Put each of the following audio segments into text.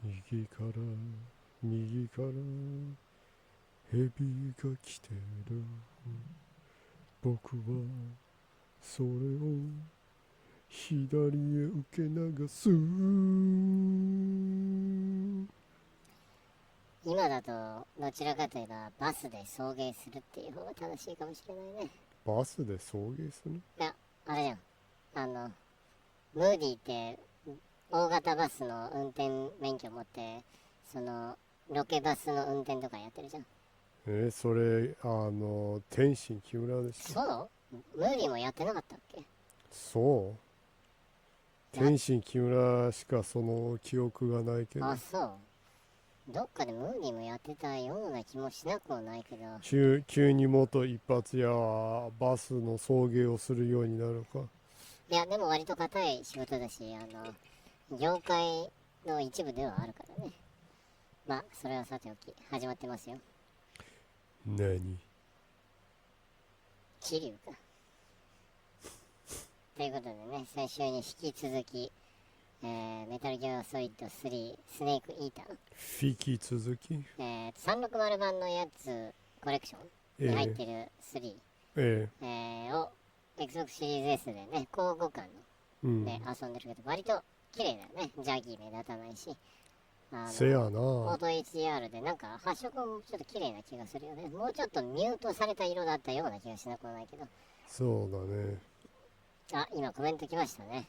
右から右から蛇が来てる。僕はそれを左へ受け流す。今だとどちらかといえばバスで送迎するっていう方が正しいかもしれないね。バスで送迎する？いや、あれじゃん。ムーディって大型バスの運転免許持って、そのロケバスの運転とかやってるじゃん。それ天心木村でしょ。そう？ムーディもやってなかったっけ？そう。天心木村しかその記憶がないけど。あ、そう。どっかでムーディもやってたような気もしなくもないけど。急に元一発やバスの送迎をするようになるか。いや、でも割と硬い仕事だし、業界の一部ではあるからね。まあ、それはさておき、始まってますよ。何？桐生か。ということでね、先週に引き続き、メタルギアソリッド3スネークイーター。引き続き360版のやつコレクションに入ってる3、を Xbox シリーズ S でね、交互感ので遊んでるけど、割と綺麗だね。ジャギー目立たないし。せやな。オート HDR でなんか発色もちょっと綺麗な気がするよね。もうちょっとミュートされた色だったような気がしなくもないけど。そうだね。あ、今コメント来ましたね。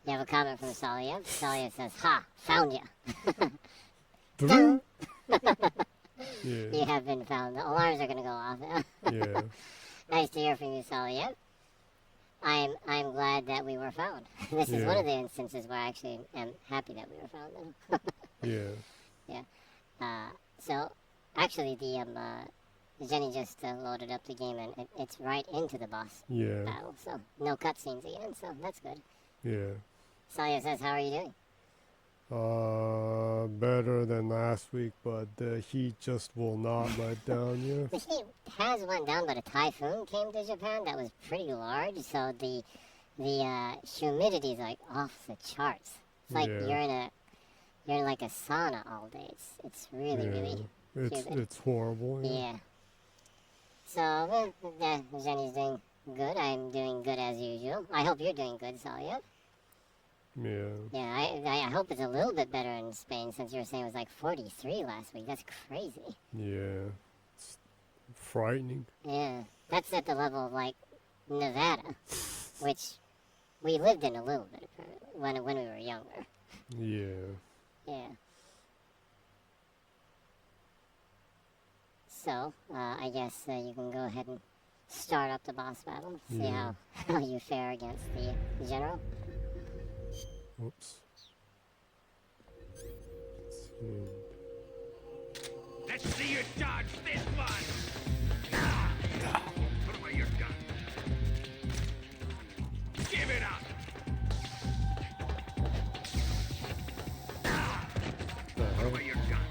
You have a comment from Salia. Salia says, "Ha, found ya." Yeah. You have been found. The alarms are gonna go off. Yeah. Nice to hear from you, Salia. I'm glad that we were found. This is one of the instances where I actually am happy that we were found. Yeah. Yeah. So actually, Jenny just loaded up the game and it's right into the boss battle. So no cutscenes again. So that's good. Yeah. Salia says, "How are you doing?" Better than last week, but the heat just will not let down. Yeah. The heat has went down, but a typhoon came to Japan that was pretty large, so the humidity is like off the charts. It's like you're in like a sauna all day. It's really humid. It's horrible. Yeah. So Jenny's doing good. I'm doing good as usual. I hope you're doing good, Salia. Yeah. Yeah, I hope it's a little bit better in Spain since you were saying it was like 43 last week. That's crazy. Yeah. It's frightening. Yeah. That's at the level of like Nevada, which we lived in a little bit when we were younger. Yeah. Yeah. So, I guess you can go ahead and start up the boss battle. See how you fare against the general. Oops. Let's see you dodge this one! Put away your gun. Give it up! Put away your gun.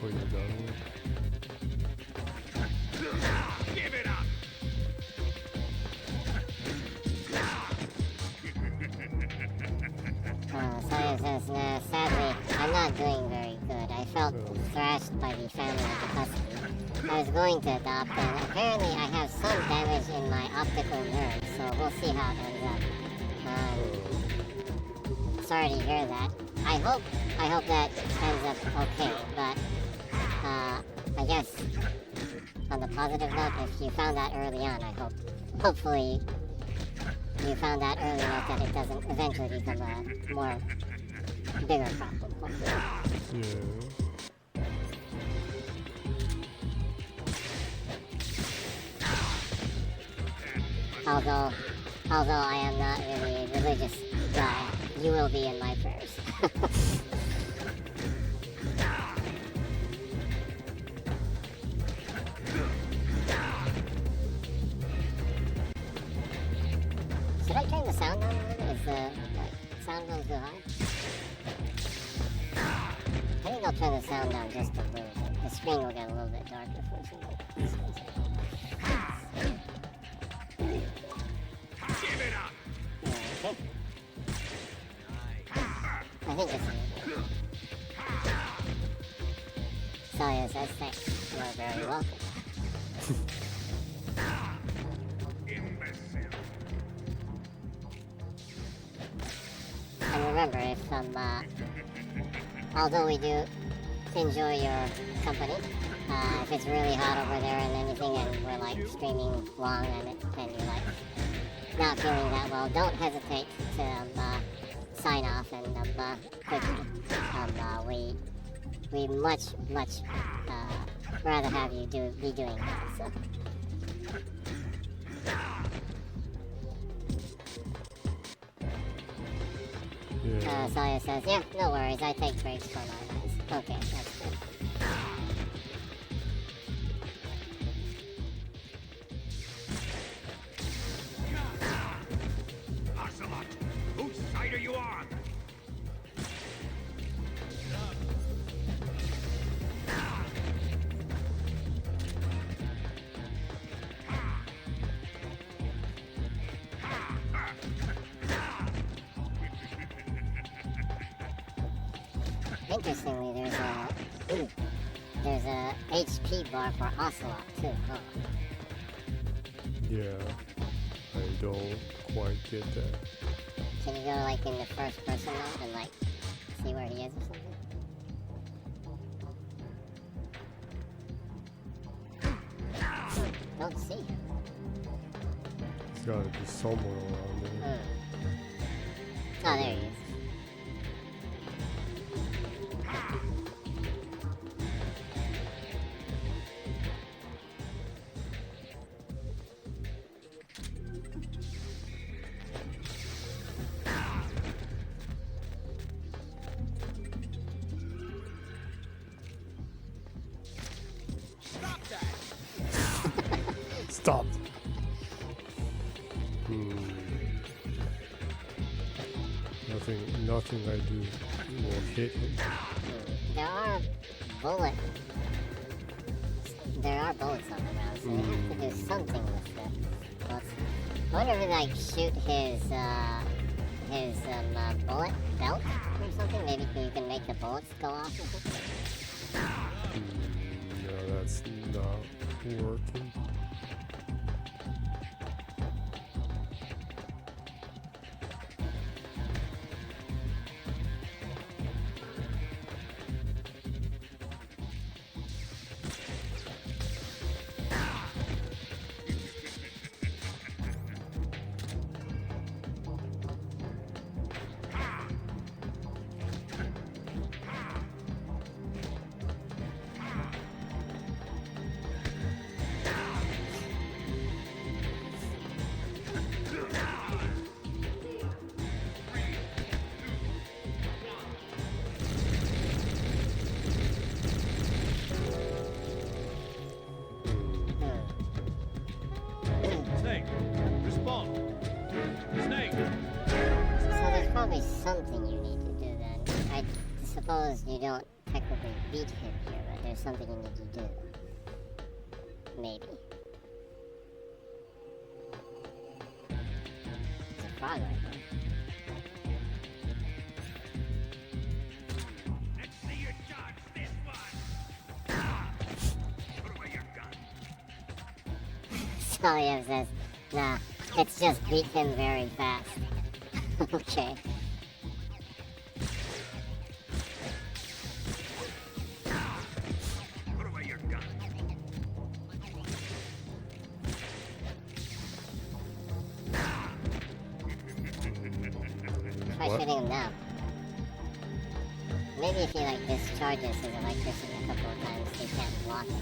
Put your gun away. Give it up! Salia says, sadly, I'm not doing very good. I felt thrashed by the family of the husky. I was going to adopt, and apparently I have some damage in my optical nerve, so we'll see how it ends up. Sorry to hear that. I hope that ends up okay, but I guess on the positive note, if you found that early on, hopefully you found that early enough that it doesn't eventually become a more bigger problem. Hopefully. Yeah. Although I am not really a religious guy, you will be in my prayers. Should I turn the sound down a little bit? Is the sound going too high? I think I'll turn the sound down just a little bit. The screen will get a little bit darker for a second. Give it up! Okay. think it's Salia says thanks. You're very welcome. Imbecile. And remember, if although we do enjoy your company, if it's really hot over there and anything, and we're like streaming long and you're like not feeling that well, don't hesitate to sign off and quickly. We much rather have you be doing that. So. Yeah. Saya says, yeah, no worries, I take breaks for my eyes. Okay, that's good. Ocelot, whose side are you on? Interestingly, there's a HP bar for Ocelot too, huh? Yeah. I don't quite get that. Can you go like in the first person mode and like see where he is or something? Don't see him. It's gotta be somewhere around there. Oh, there he is. Stop! Nothing I do will hit him. There are bullets on the ground, so we have to do something with the bullets. I wonder if we like shoot his bullet belt or something. Maybe we can make the bullets go off or something. No, that's not working. Snake, respond. Snake. So there's probably something you need to do then. I suppose you don't technically beat him here, but there's something you need to do. Maybe. It's a frog right there. Let's see you dodge this one. Put away your gun. Saliev says, nah, let's just beat him very fast. Okay. Put away your gun. Try What? shooting him now. Maybe if he like discharges his electricity a couple of times, he can't block it.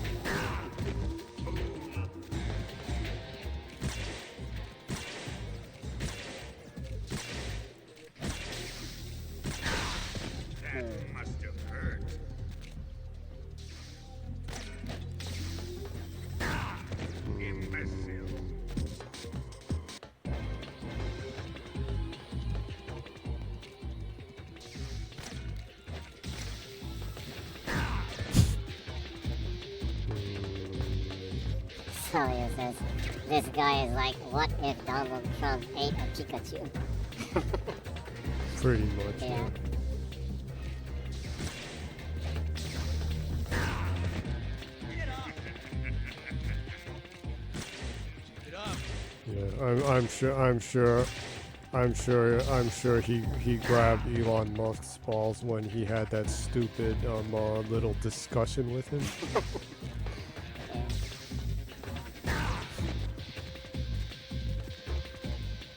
That must have hurt. Imbecile. Salio says, this guy is like, what if Donald Trump ate a Pikachu? Pretty much. Yeah. Yeah, I'm sure he grabbed Elon Musk's balls when he had that stupid little discussion with him.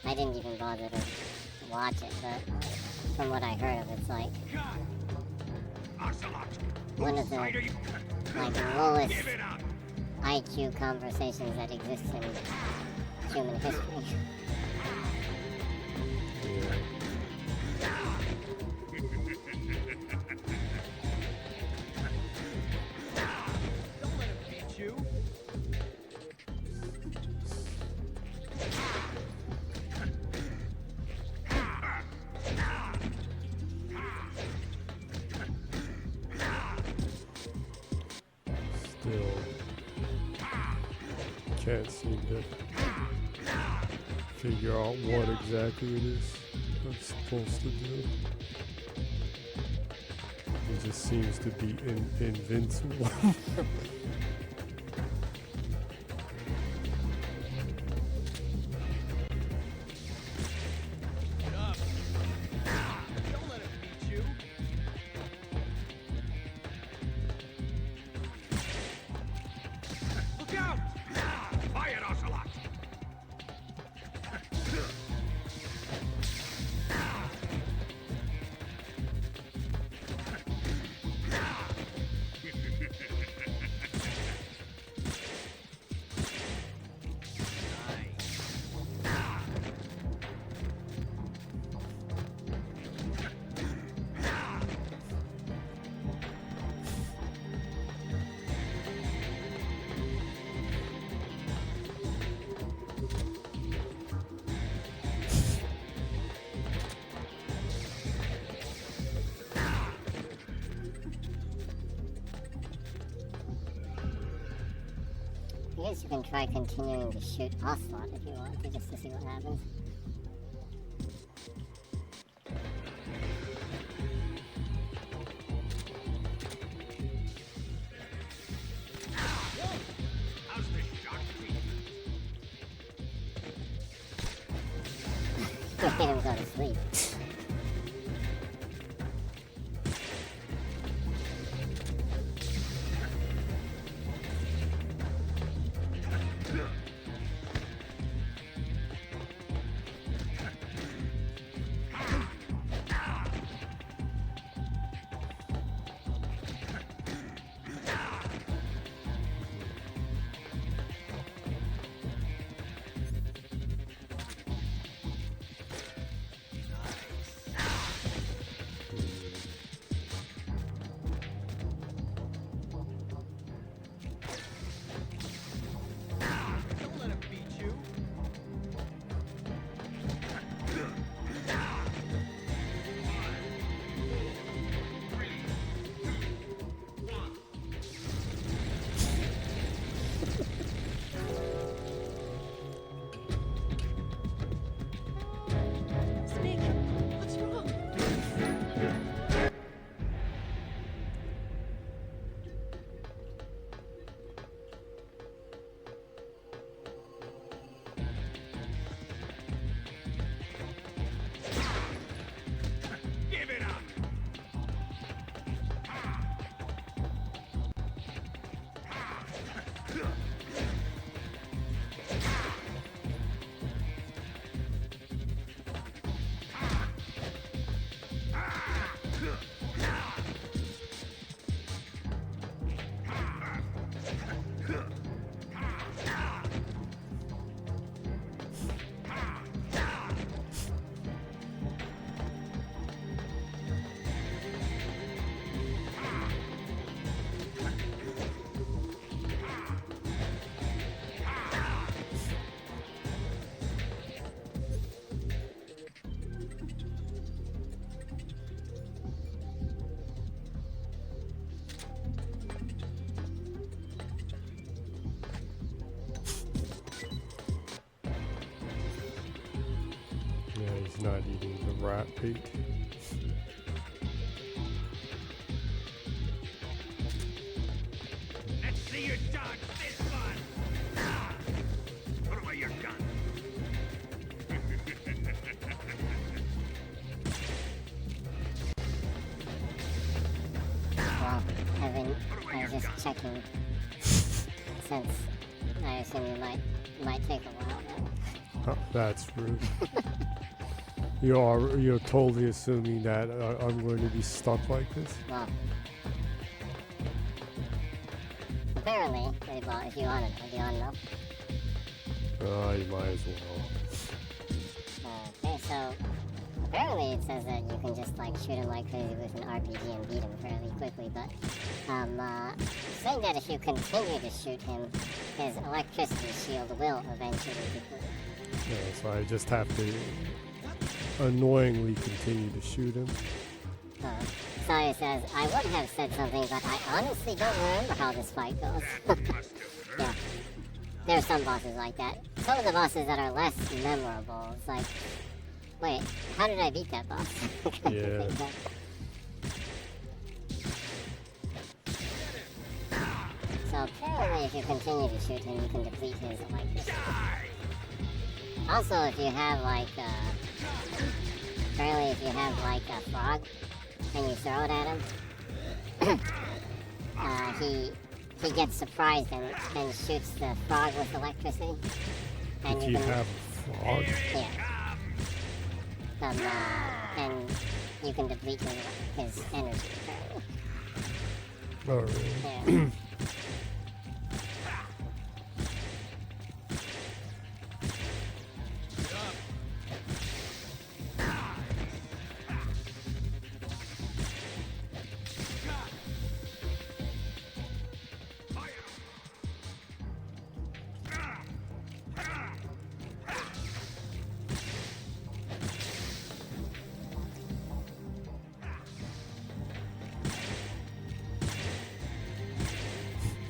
I didn't even bother to watch it, but from what I heard of, it's like Ocelot. one of the Fighter, you lowest give it up. IQ conversations that exist in human history. Don't let him beat you. Still can't seem to figure out what exactly it is I'm supposed to do. He just seems to be invincible. Get up. Don't let him beat you. Look out! Fire, Ocelot. I guess you can try continuing to shoot Ocelot if you want to, just to see what happens. How's the shot treat? Just made him go to sleep. Don't let him beat you. Snake, what's wrong? Give it up. Yeah, he's not eating the rat bait. Let's see you dodge this one. Put away your gun. just checking. Since I assume you might take a while. Oh, that's rude. You're totally assuming that I'm going to be stuck like this. Well, apparently, well, if you want to know, do you want to know? You might as well. Okay, so apparently it says that you can just like shoot him like crazy with an RPG and beat him fairly quickly, but saying that if you continue to shoot him, his electricity shield will eventually deplete. Yeah, so I just have to annoyingly continue to shoot him. Saya says, I would have said something, but I honestly don't remember how this fight goes. Yeah, there are some bosses like that. Some of the bosses that are less memorable, it's like, wait, how did I beat that boss? Yeah. So apparently if you continue to shoot him, you can deplete his electricity. Also, if you have like, apparently if you have like a frog and you throw it at him, he gets surprised and shoots the frog with electricity. And If you have a frog, yeah. And you can deplete his energy apparently. oh really? Yeah.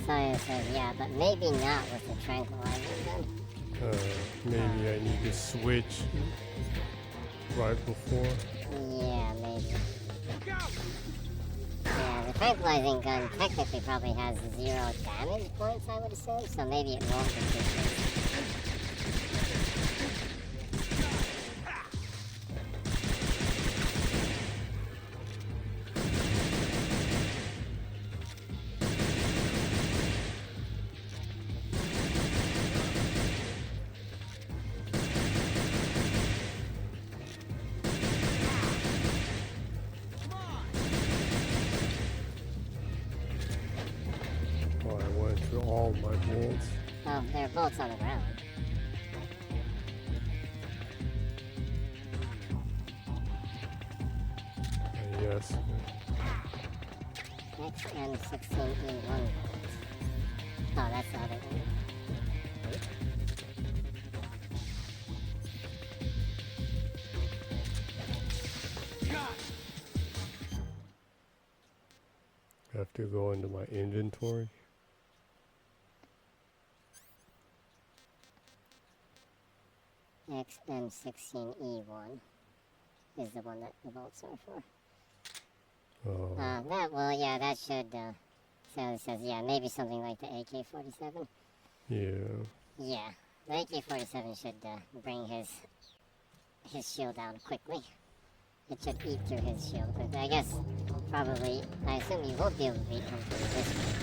Saya says, yeah, but maybe not with the tranquilizer gun. Maybe I need to switch right before. Yeah, maybe. Yeah, the tranquilizing gun technically probably has 0 damage points, I would assume, so maybe it won't deplete it. Oh, I went through all my bolts. Oh, there are bolts on the ground. Yes. XM16E1 bolts. Oh, that's the other one. I have to go into my inventory. XM16E1 is the one that the bolts are for. Oh, That should, so it says, yeah, maybe something like the AK-47. yeah. Yeah, the AK-47 should bring his shield down quickly. It should eat through his shield quickly. I guess, probably, I assume you won't be able to beat him through this one.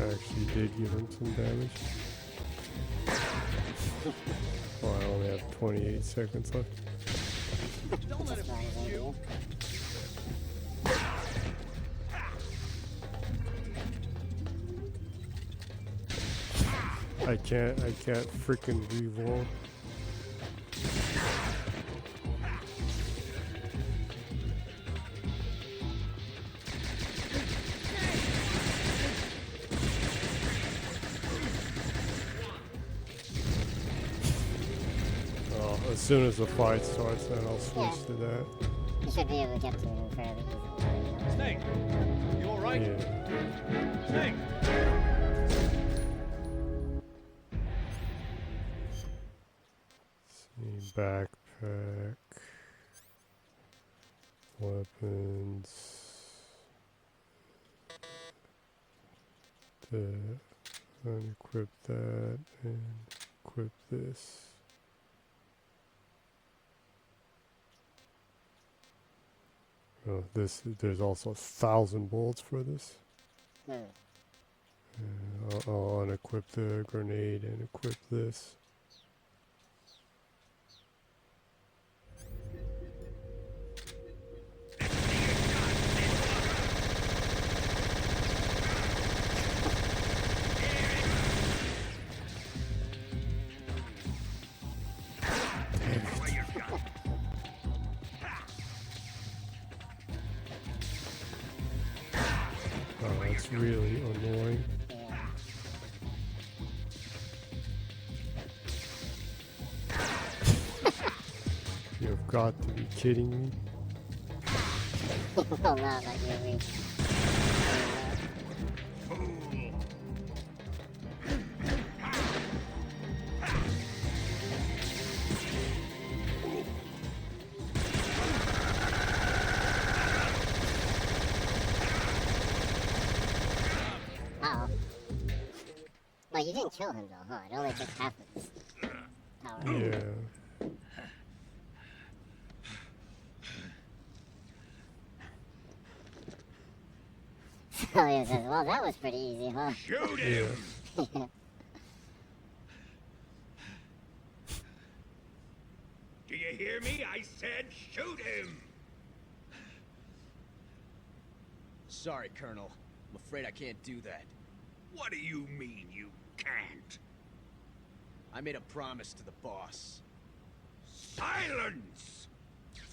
I actually did give him some damage. Oh, I only have 28 seconds left. Don't let him beat you. I can't freaking reroll. As soon as the fight starts, then I'll switch to that. You should be able to get to him fairly easily. Snake, you alright? Yeah. Snake! See, backpack, weapons, unequip that, and equip this. Oh, there's also 1,000 bolts for this. I'll unequip the grenade and equip this. Oh, that's really annoying. You've got to be kidding me. Well, now that you reach. Uh-oh. Well, you didn't kill him though, huh? It only took half of his power. Yeah. So he says, well, that was pretty easy, huh? Shoot him! Do you hear me? I said shoot him! Sorry, Colonel. I'm afraid I can't do that. What do you mean you can't? I made a promise to the boss. Silence!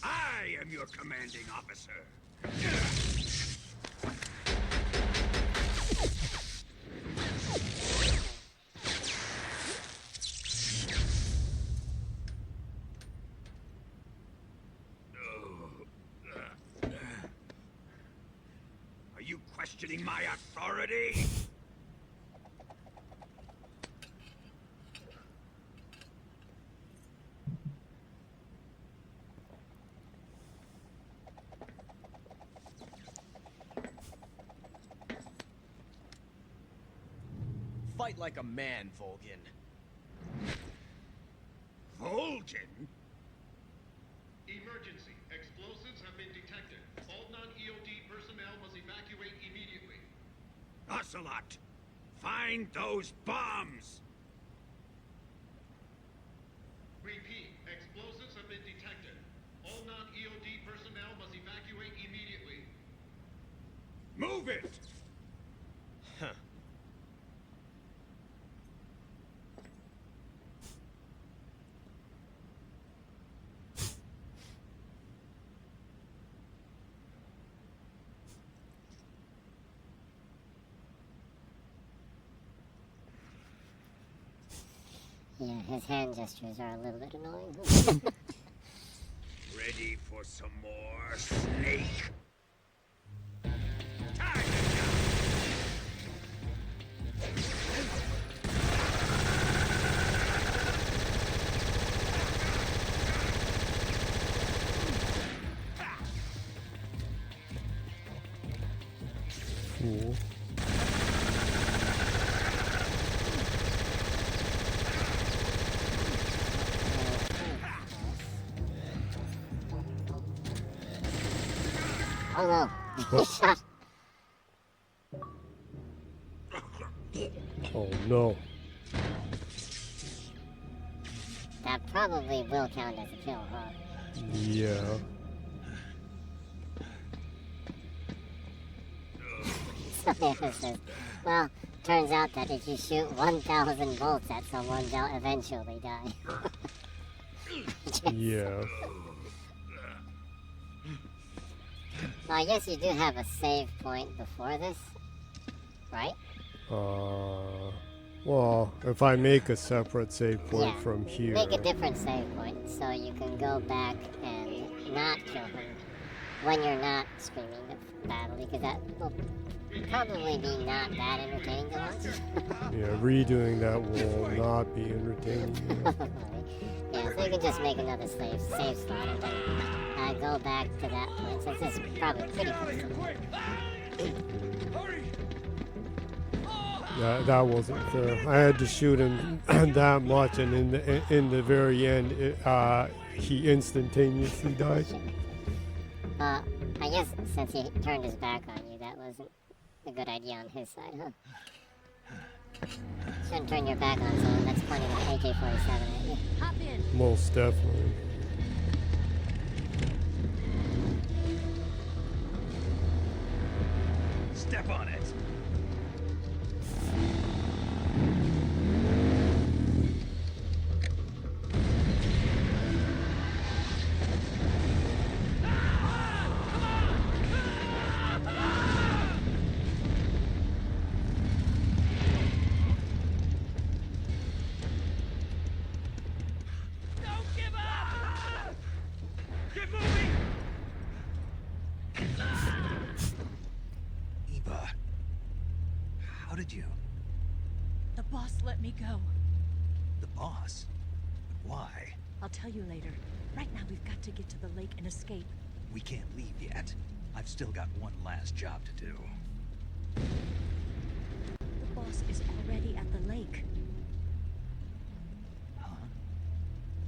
I am your commanding officer. Are you questioning my authority? Fight like a man, Volgin. Volgin? Emergency. Explosives have been detected. All non-EOD personnel must evacuate immediately. Ocelot! Find those bombs! Repeat. Explosives have been detected. All non-EOD personnel must evacuate immediately. Move it! Huh. Yeah, his hand gestures are a little bit annoying. Ready for some more, Snake? Time to go! Cool. Oh no, he shot. Oh no. That probably will count as a kill, huh? Yeah. So it says, well, turns out that if you shoot 1,000 volts at someone, they'll eventually die. Yeah. Well, I guess you do have a save point before this, right? Well, if I make a separate save point Yeah. from here. Make a different save point so you can go back and not kill him when you're not streaming the battle, because that will probably be not that entertaining to watch. Yeah, redoing that will not be entertaining. Yeah, so you can just make another save slot and then go back to that point, since this is probably pretty close to it. that wasn't fair. I had to shoot him that much, and in the very end, he instantaneously died. I guess since he turned his back on you, that wasn't a good idea on his side, huh? Shouldn't turn your back on someone that's pointing an AK-47 at you. Hop in. Most definitely. Step on it. Don't give up! Get moving! Eva, how did you? The boss let me go. The boss? But why? I'll tell you later. Right now, we've got to get to the lake and escape. We can't leave yet. I've still got one last job to do. The boss is already at the lake. Huh?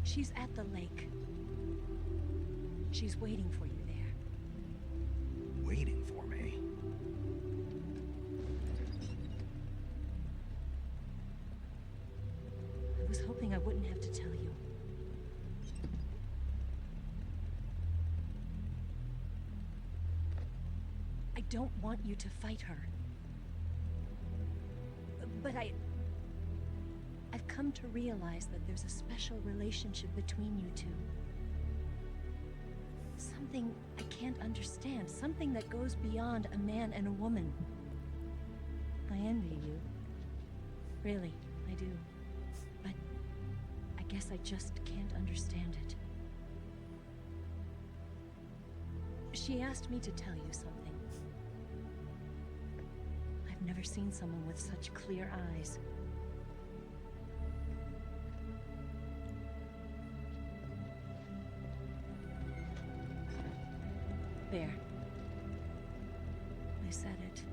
She's at the lake. She's waiting for you there. Waiting for me? I was hoping I wouldn't have to tell you. I don't want you to fight her. But I've come to realize that there's a special relationship between you two. Something I can't understand. Something that goes beyond a man and a woman. I envy you. Really, I do. But I guess I just can't understand it. She asked me to tell you something. I've never seen someone with such clear eyes. There. I said it.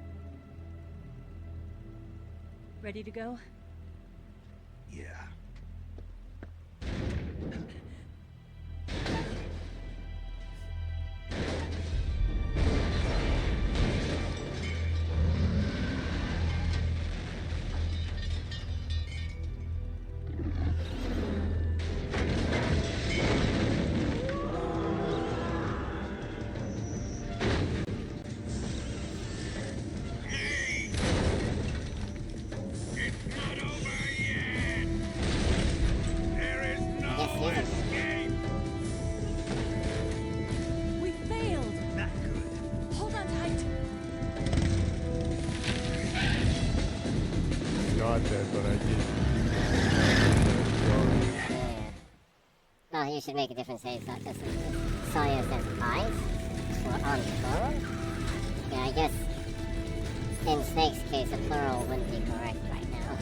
Ready to go? Yeah. It's not over yet! There is no Yes, escape! We failed! Not good. Hold on tight! Not dead, but I did. Well, you should make a different save thought just Sawyer says eyes or on phone. Yeah, I guess in Snake's case a plural wouldn't be correct right now.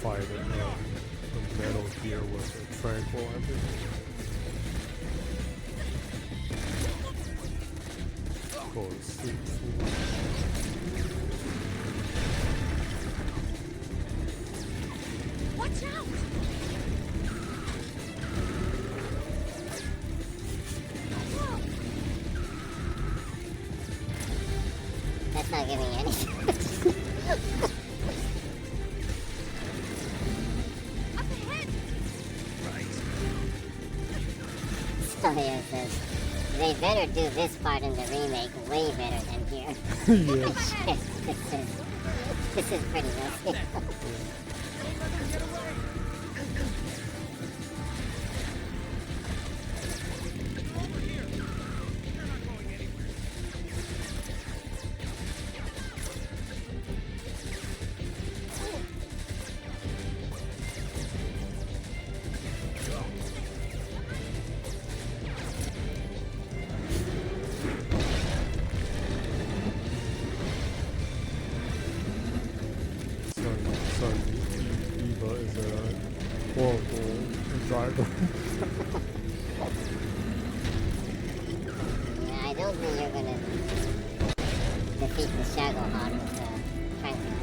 Fighting a Metal Gear with a tranquilizer. Of course. Watch out! That's not giving you any. Up ahead! Right. Sawyer says they better do this part in the remake way better than here. Yeah. This is pretty risky. Son, Eva is a horrible driver. told me you're gonna defeat the Shadowheart with the Franklin.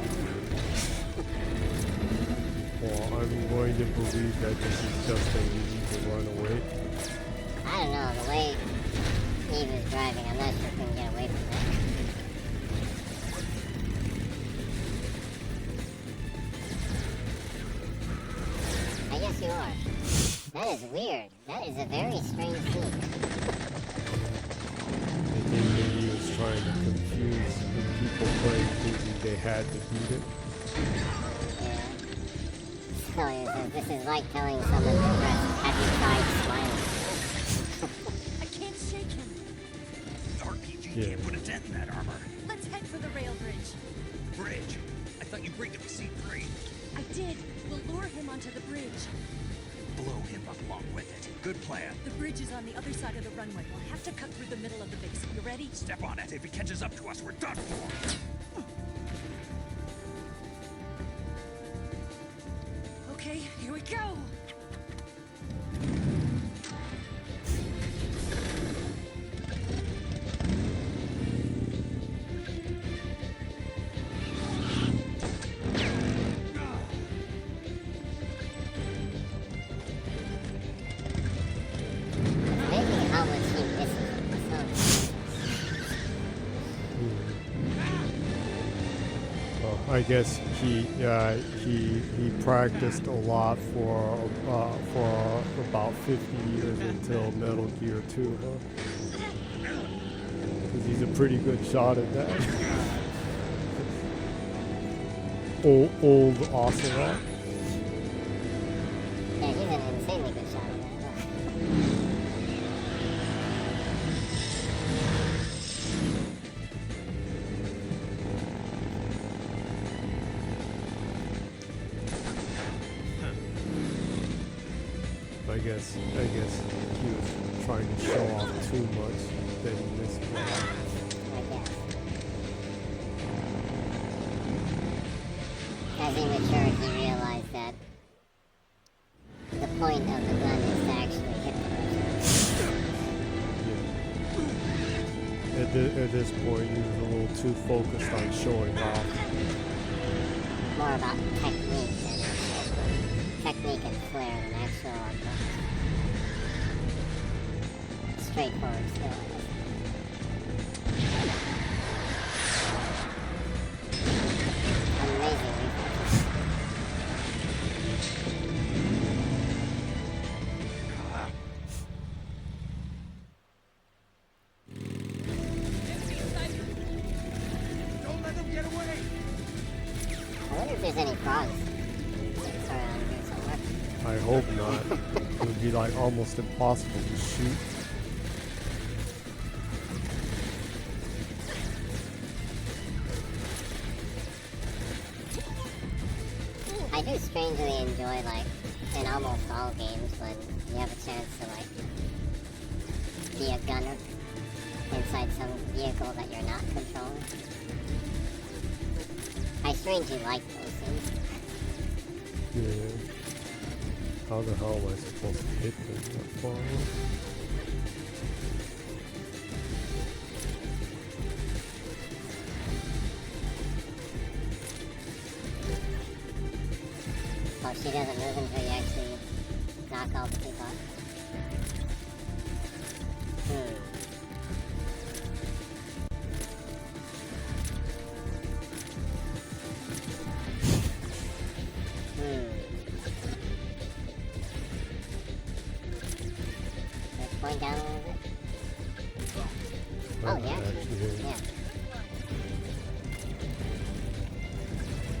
Well, I'm going to believe that this is just a need to run away. I don't know, the way Eve is driving, I'm not sure if we can get away from that. I guess you are. That is weird. That is a very strange scene. I think maybe he was trying to confuse the people playing, thinking they had to beat it. Yeah. So this is like telling someone to press, have you tried smiling? I can't shake him. RPG Yeah. can't put a dent in that armor. Let's head for the rail bridge. Bridge. I thought you rigged it with C3. I did. We'll lure him onto the bridge. Blow him up along with it. Good plan. The bridge is on the other side of the runway. We'll have to cut through the middle of the base. You ready? Step on it. If he catches up to us, we're done for. Okay, here we go. Maybe how much he misses himself. Well, I guess he practiced a lot for about 50 years until Metal Gear 2, huh? Because he's a pretty good shot at that. old Ocelot. Yeah, he's an insanely good shot at that. I guess he was trying to show off too much that he missed one. I guess. As he matured, he realized that the point of the gun is to actually hit the person. Yeah. At this point, he was a little too focused on showing off. More about technique than technique and flair than actual straightforward skill. Amazing reflexes. Don't let them get away! I wonder if there's any frogs around here somewhere. I hope not. It would be like almost impossible to shoot. I do strangely enjoy, like, in almost all games when you have a chance to, like, be a gunner inside some vehicle that you're not controlling. I strangely like those things. Yeah. How the hell am I supposed to hit them that far? Oh, she doesn't move until you actually knock all the people out. Let's point down a little bit. Oh, yeah. Yeah.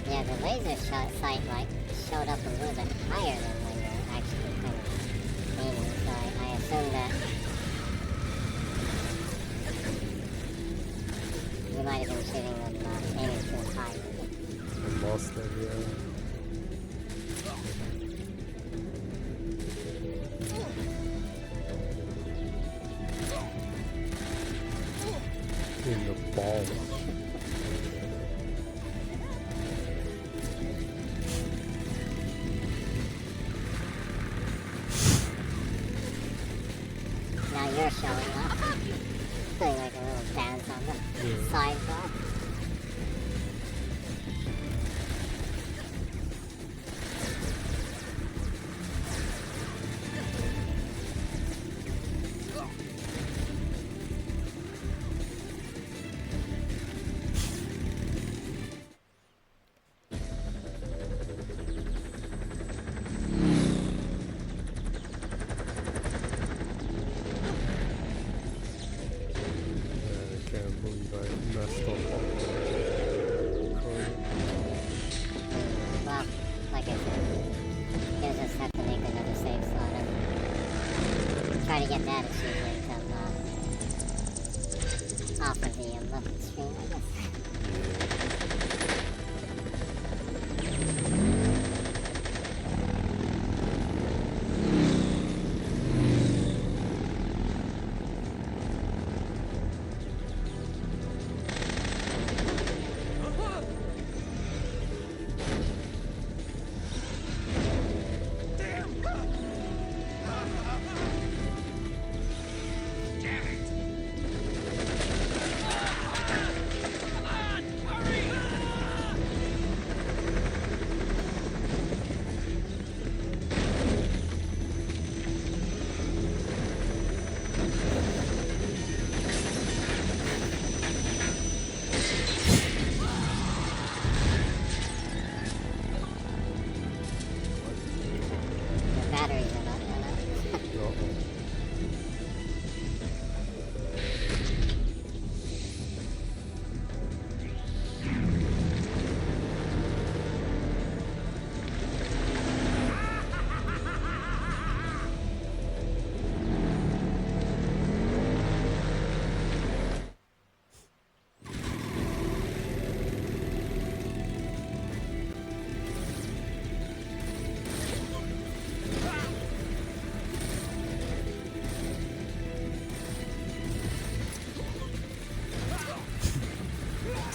Yeah, the laser shot sight, like, showed up a little bit higher than when you're actually kind of aiming, so I assume that you might have been shooting them aiming too high. I lost that, yeah. In the ball. Now you're showing up. Doing like a try to get that achievement off of the Muppet stream, I guess.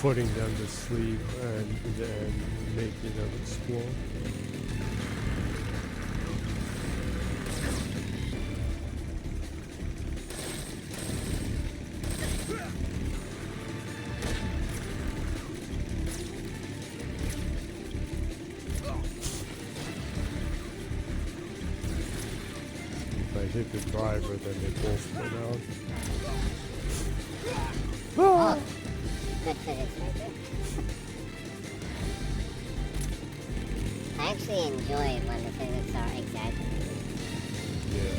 Putting them to sleep and making them explode. If I hit the driver, then they both go down. Ah! Good physics right there. I actually enjoy when the physics are exaggerated. Yeah.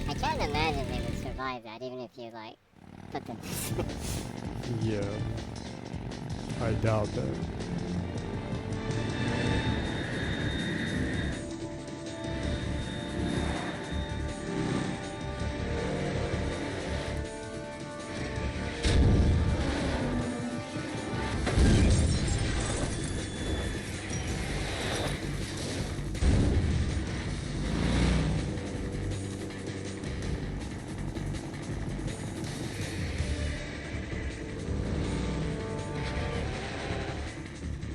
I can't imagine they would survive that, even if you, like, put them to sleep. Yeah. I doubt that.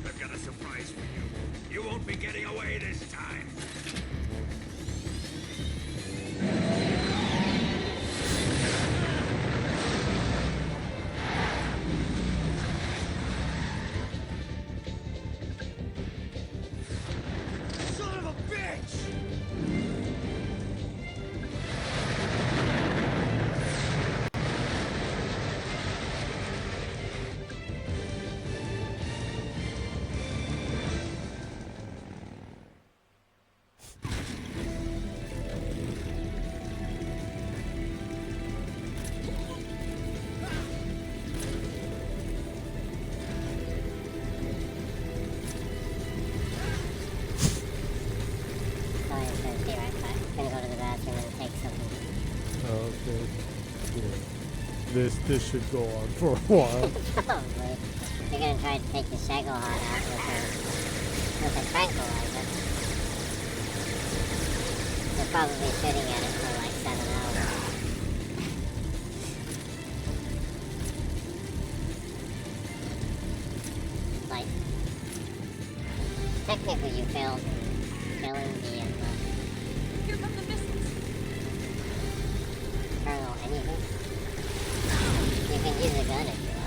I've got a surprise for you. You won't be getting away this time. Son of a bitch! Sorry, it says be right back. Gonna go to the bathroom and take something. Okay. Yeah. This should go on for a while. Probably. You're gonna try to take the Shagohod out with a tranquilizer. They're probably sitting at it for like 7 hours. Like, technically you failed in killing the Here come the missiles. Colonel anything. You can use a gun if you want.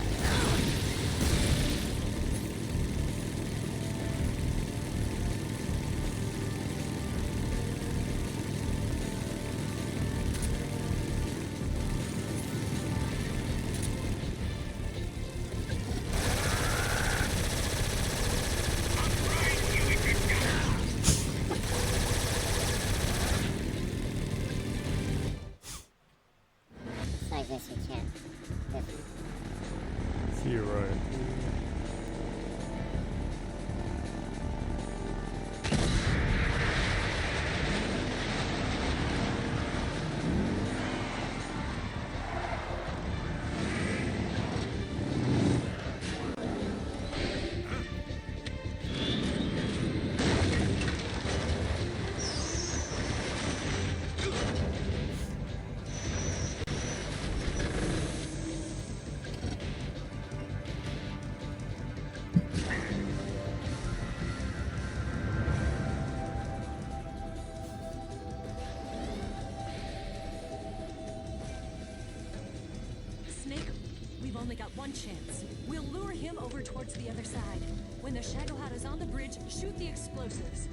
only got one chance. We'll lure him over towards the other side. When the Shadow Hat is on the bridge, shoot the explosives.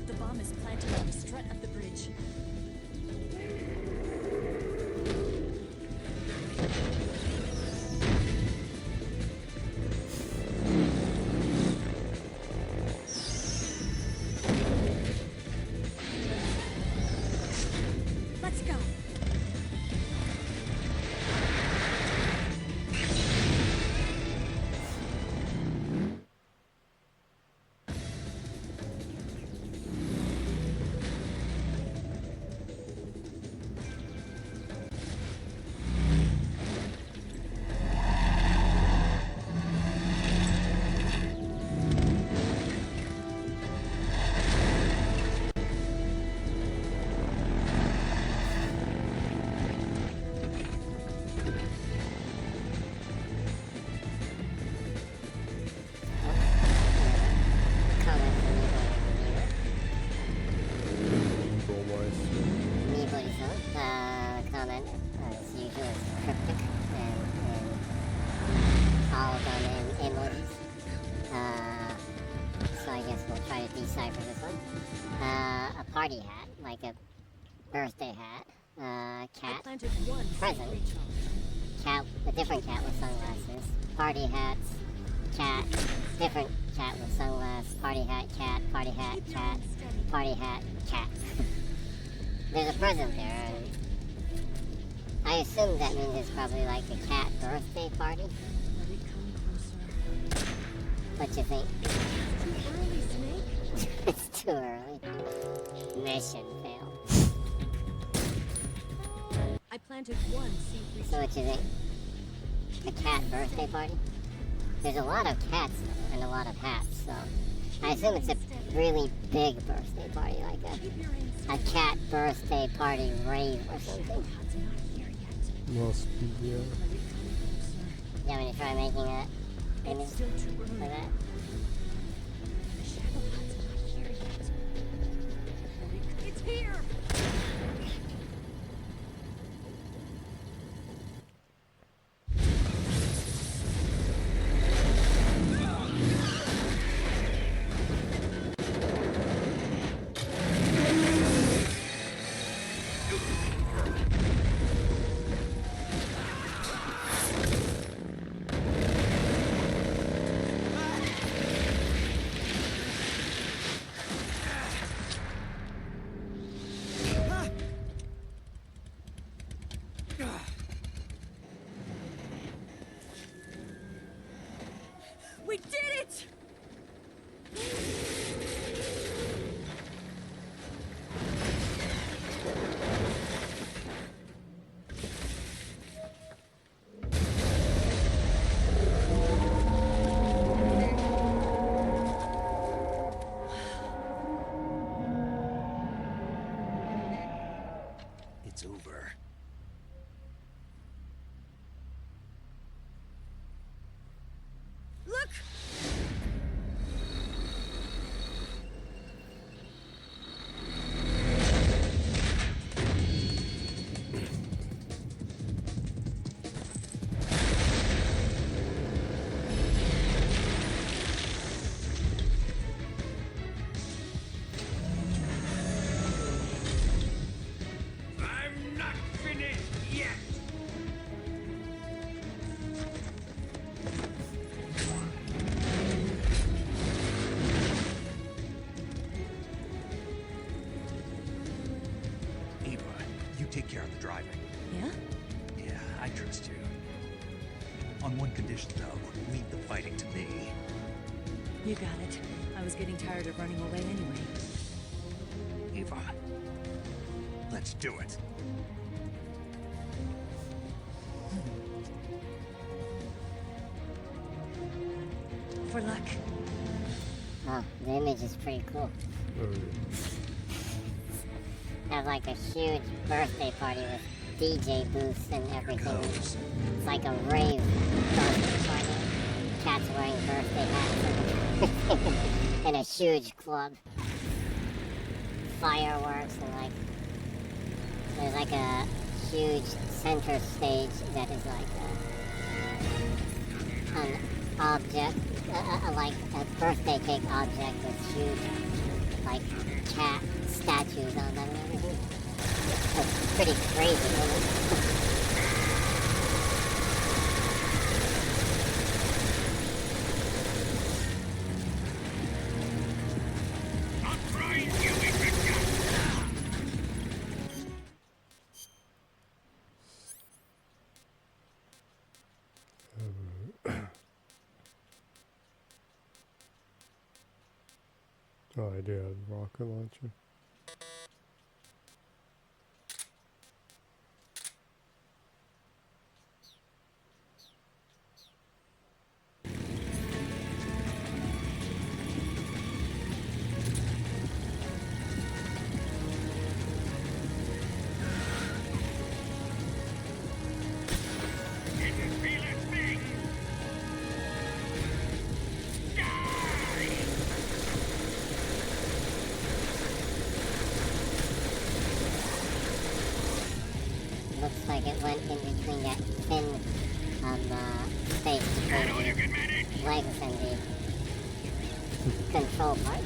The bomb is planted on the strut of the bridge. Let's go. Comment, as usual, is cryptic and all done in emojis. So I guess we'll try to decipher this one. A party hat, like a birthday hat. I Cat, planted one present. Cat, a different cat with sunglasses. Party hats, cat, different cat with sunglasses. Party hat, cat, party hat, cat, party hat, cat. There's a present there. And I assume that means it's probably like a cat birthday party. Let it come closer. What you think? Too early, Snake. It's too early. Mission failed. I planted one seed. So what you think? A cat birthday party? There's a lot of cats though, and a lot of hats, so I assume it's a really big birthday party, like a cat birthday party rave or something. Hat's not here yet. Must be, yeah. Let it come closer. You want me to try making a image It's still too for early. that? The Shadow Hat's not here yet. It's here! We did it! It's over. Look! I'm not finished yet! Eva, you take care of the driving. Yeah? Yeah, I trust you. On one condition, though, leave the fighting to me. You got it. I was getting tired of running away anyway. Eva, let's do it. For luck. Oh, the image is pretty cool. Oh, yeah. Have like a huge birthday party with DJ booths and everything. Goes. It's like a rave birthday party. Cats wearing birthday hats in a huge club. Fireworks and like there's like a huge center stage that is like an object, like a birthday cake object with huge, like, cat statues on them and everything. It's pretty crazy, isn't it? Oh, I do have a rocket launcher. Looks like it went in between that thin space between the legs and the control part.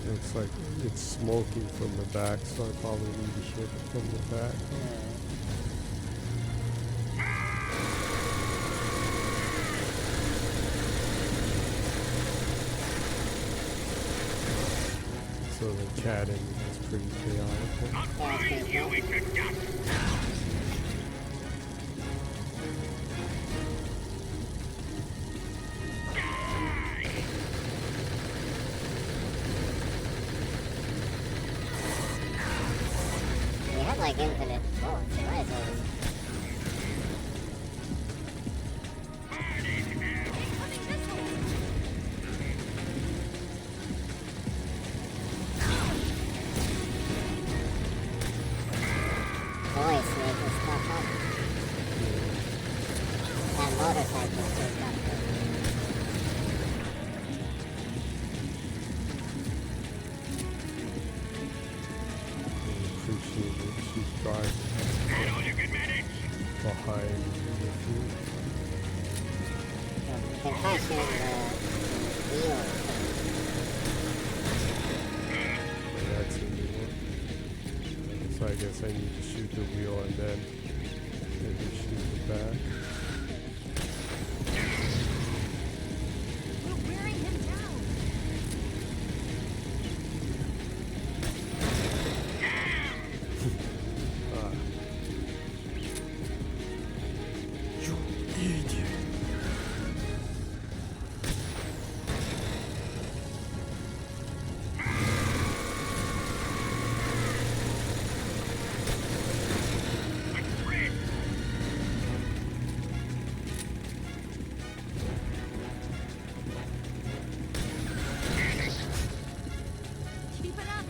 Looks like it's smoking from the back, so I probably need to ship it from the back. So the chatting is pretty chaotic. We have like infinite bullets, right? Boy, Snake is tough up. That motorcycle is tough. Appreciate it. She's driving behind the food. You can try shooting the wheel. That's a new one. So I guess I need to shoot the wheel and then maybe shoot the back. We're wearing him down. You idiot. Keep it up.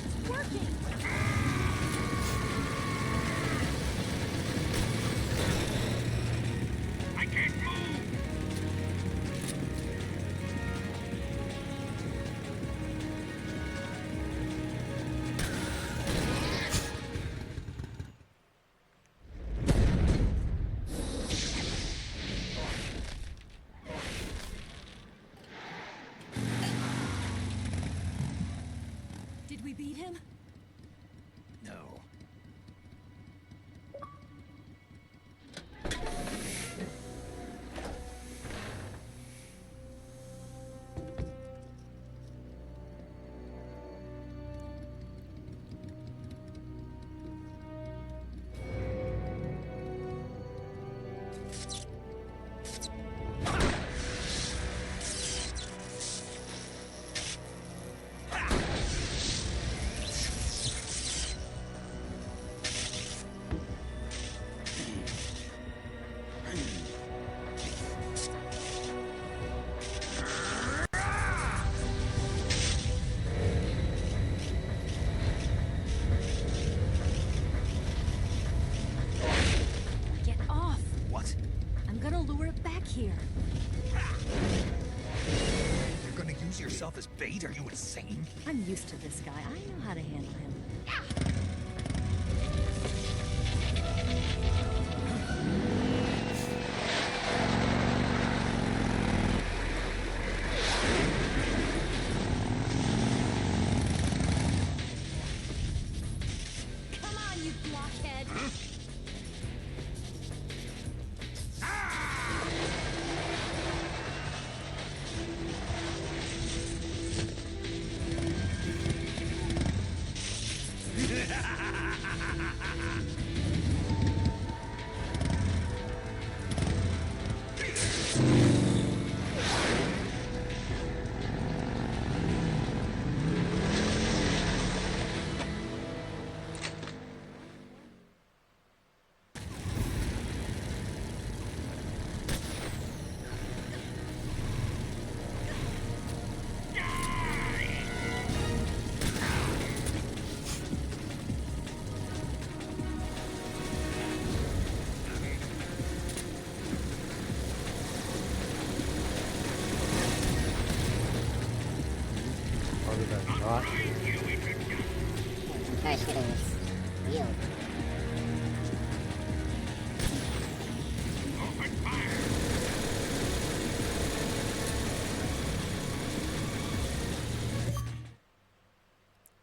It's working. I can't move! Did we beat him? No. yourself as bait? Are you insane? I'm used to this guy. I know how to handle him. Come on, you blockhead! How did I not? Try shooting this wheel.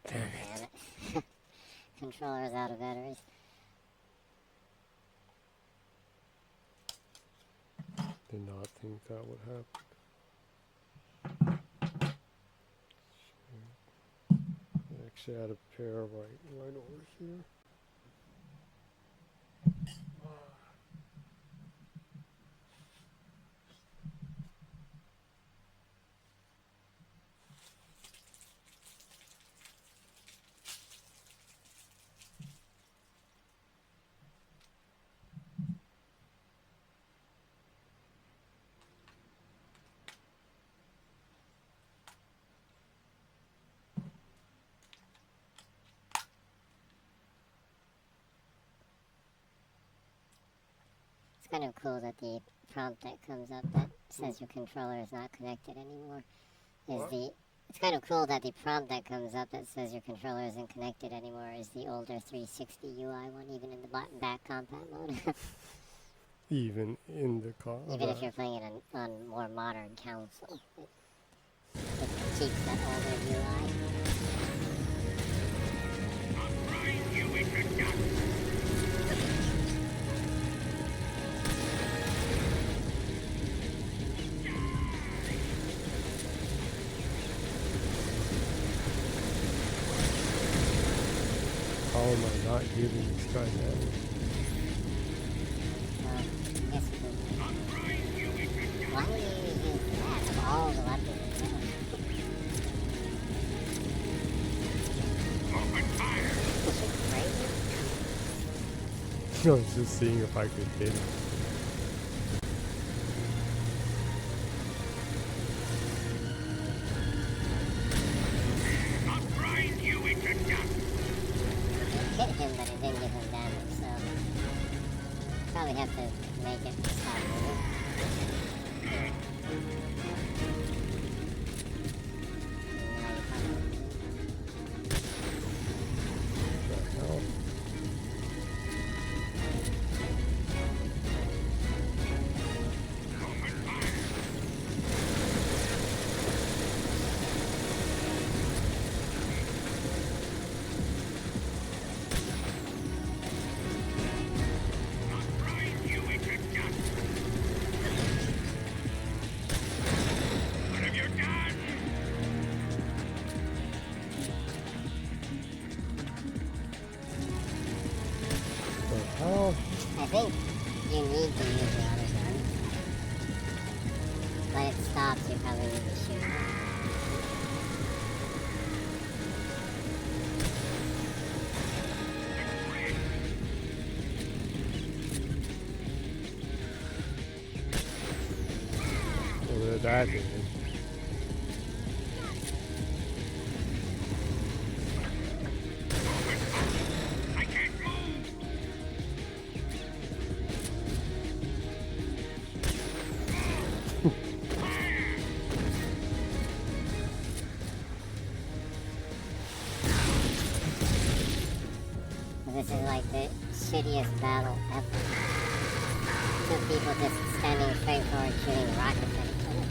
Damn it. Damn it. Controller's out of batteries. Did not think that would happen. I actually had a pair right over here. It's kind of cool that the prompt that comes up that says your controller is not connected anymore is What? it's kind of cool that the prompt that comes up that says your controller isn't connected anymore is the older 360 UI one, even in the back compat mode. Even in the car. Even if you're playing it on more modern console, it keeps that older UI. How am I not giving this guy damage? Yes, why would you use that of all the weapons? Is she crazy? I was just seeing if I could hit him. Hit him, but it didn't give him damage, so probably have to make it stop moving. What the hell? The hell? I think you need to use the other gun. When it stops, you probably need to shoot it. Well, that did. This is like the shittiest battle ever. Two people just standing straight forward shooting rockets at each other.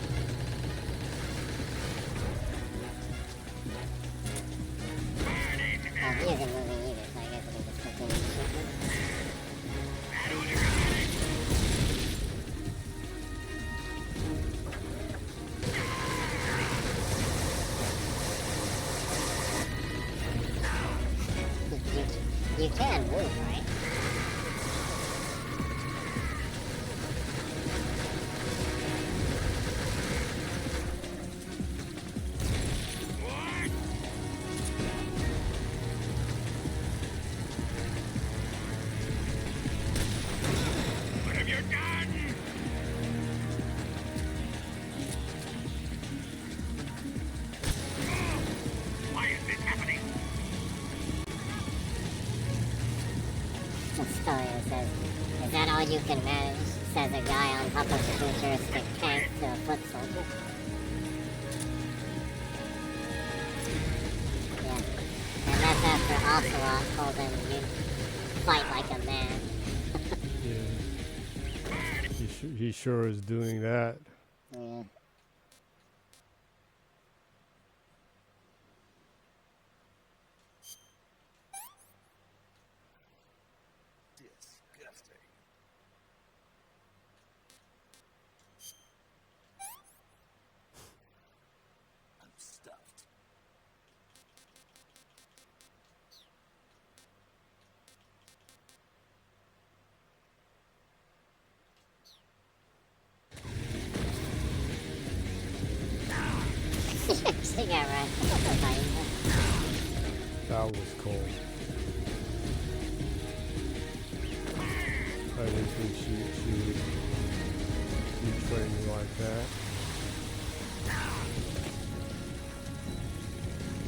Oh, he isn't moving either, so I guess we can just continue shooting. You can move, right? What have you done? Why is this happening? The story says, is that all you can manage? Says a guy on top of a futuristic tank to a foot soldier. Yeah. And that's after Ocelot told him you fight like a man. Yeah. He sure is doing that. Yeah. Disgusting. I'm stuffed. She got right. That was cold. I didn't think she would betray me like that.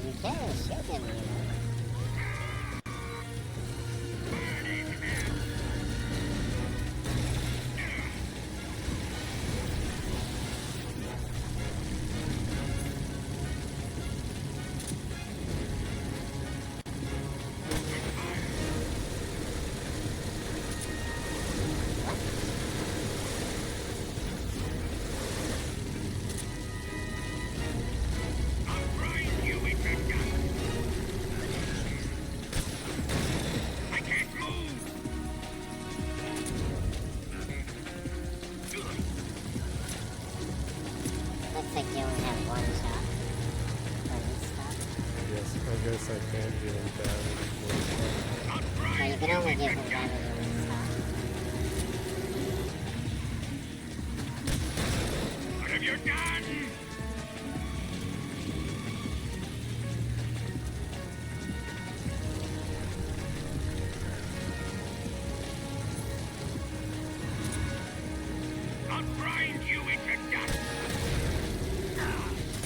You can shoot him, you know. Looks like you only have one shot for this stuff. Yes, I guess I can't give him damage. So you can only give him damage on this stuff. What have you done? I'll grind you into dust.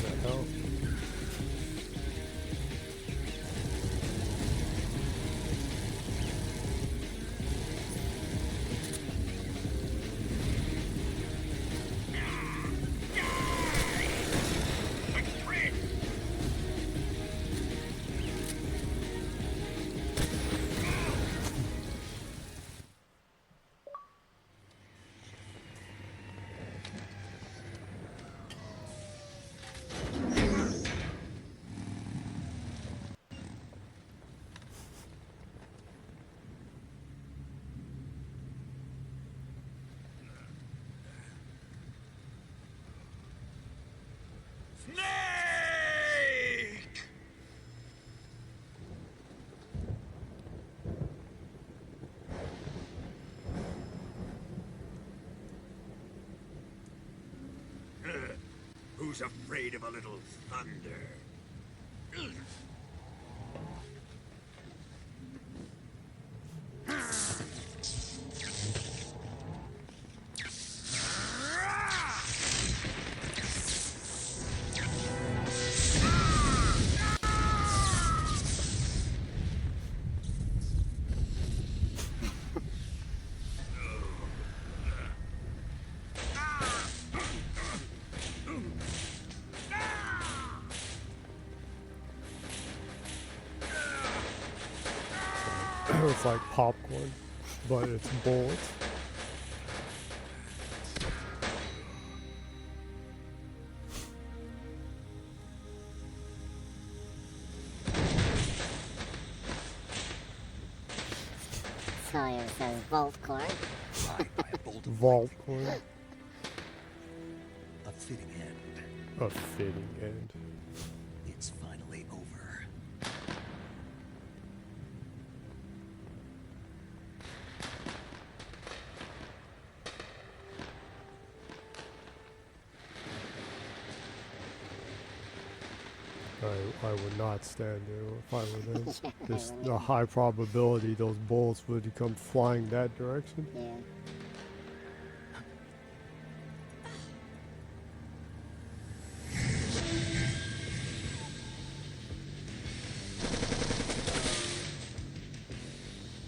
The hell? Snake! Who's afraid of a little thunder? It's like popcorn, but it's bullets. Sawyer says Volt Corn. Flying by a bolt of Vault lightning. coin. A fitting end. A fitting end. It's finally over. I would not stand there if I were them. Yeah, I There's wouldn't. a high probability those bullets would come flying that direction. Yeah.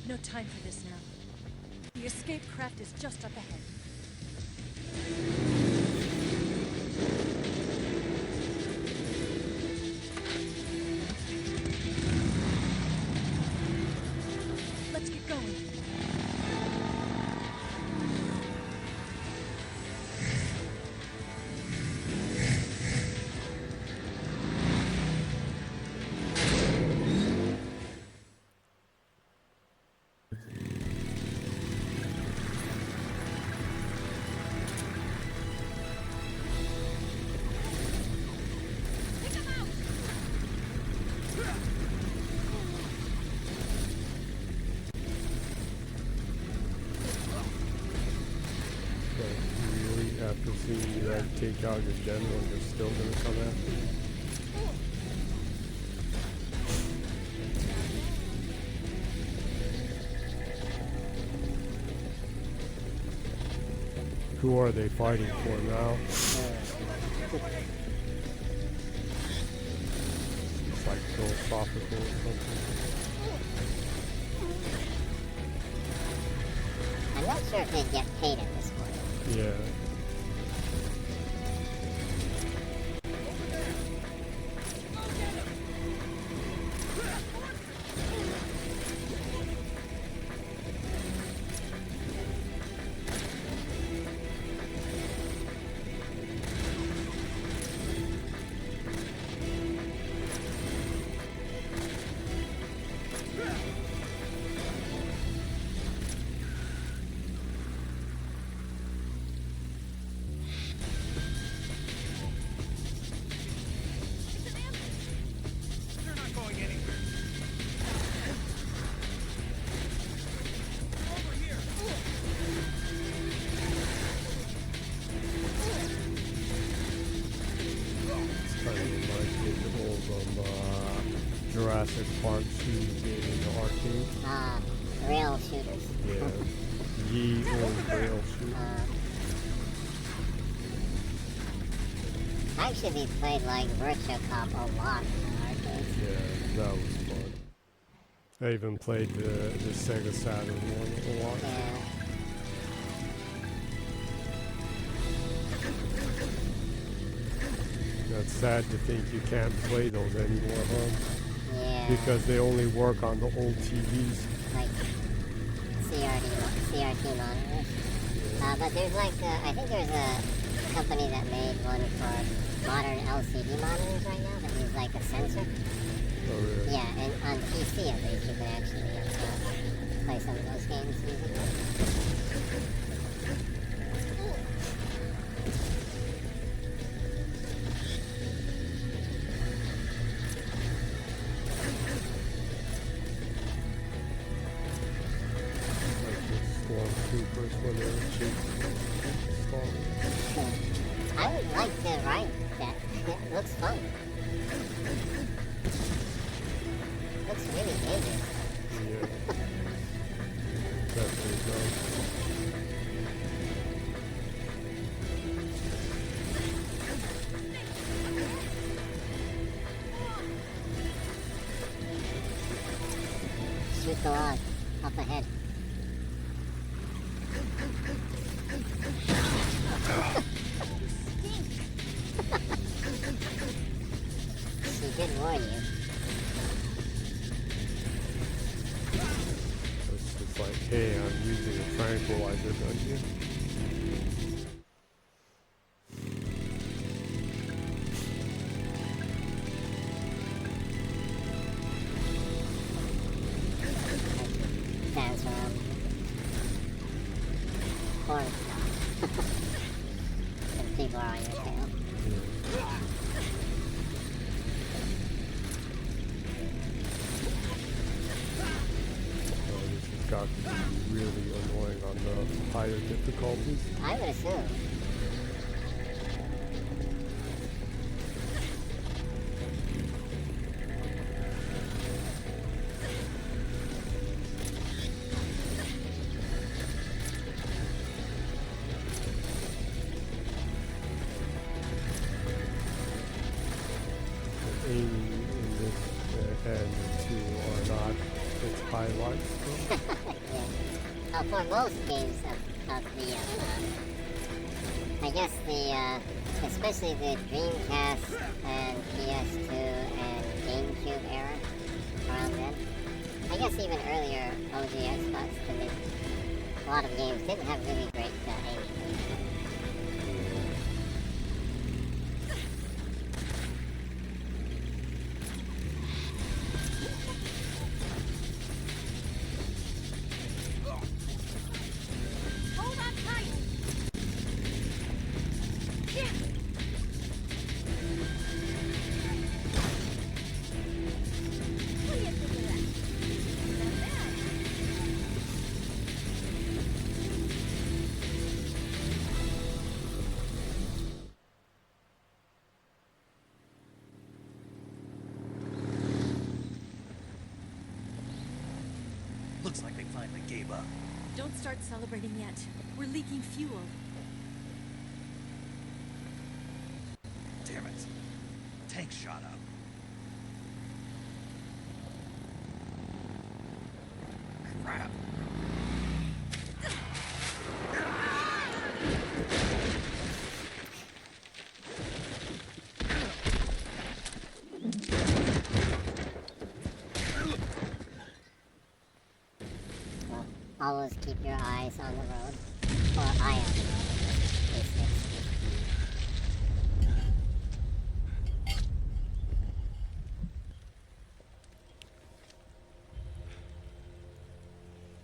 No time for this now. The escape craft is just up ahead. Let's get going. But really, after seeing you like take out your general, you're still gonna come after me? Who are they fighting for now? It's like philosophical or something. I'm not sure if they get paid at this point. Yeah. They're not going anywhere. Over here. Kind of reminds me of the old Jurassic Park shooting game in the arcade. Rail shooters. Yeah. Ye old rail shooter. Actually, we played like Virtua Cop a lot in the arcade. Yeah, that was fun. I even played the Sega Saturn one a lot. Yeah. That's sad to think you can't play those anymore, huh? Yeah. Because they only work on the old TVs. Like CRT monitors. But there's like, I think there's a company that made one for modern LCD monitors right now that uses like a sensor. Oh, really? Yeah, and on PC at least you can actually play some of those games using it. Like the Stormtroopers when they were chasing Star Wars. I would like to ride that. It looks fun. Looks really dangerous. Yeah. Definitely does. Shoot the log up ahead. She did warn you. hey, I'm using a tranquilizer gun here. Dance around. Porn stuff. And people are on your tail. This has got to be really annoying on the higher difficulties. I would assume. Aiming in this and the two are not its highlights. Yeah. For most games of the, I guess especially the Dreamcast and PS2 and GameCube era around then. I guess even earlier OG Xbox, a lot of games didn't have really great aiming. Hold on tight. Yeah. What do you think of that? Not bad. Looks like they finally gave up. Don't start celebrating yet. We're leaking fuel. Damn it. Tank shot up. Crap. Well, always keep your eyes on the road. Or eye on the road. Basically.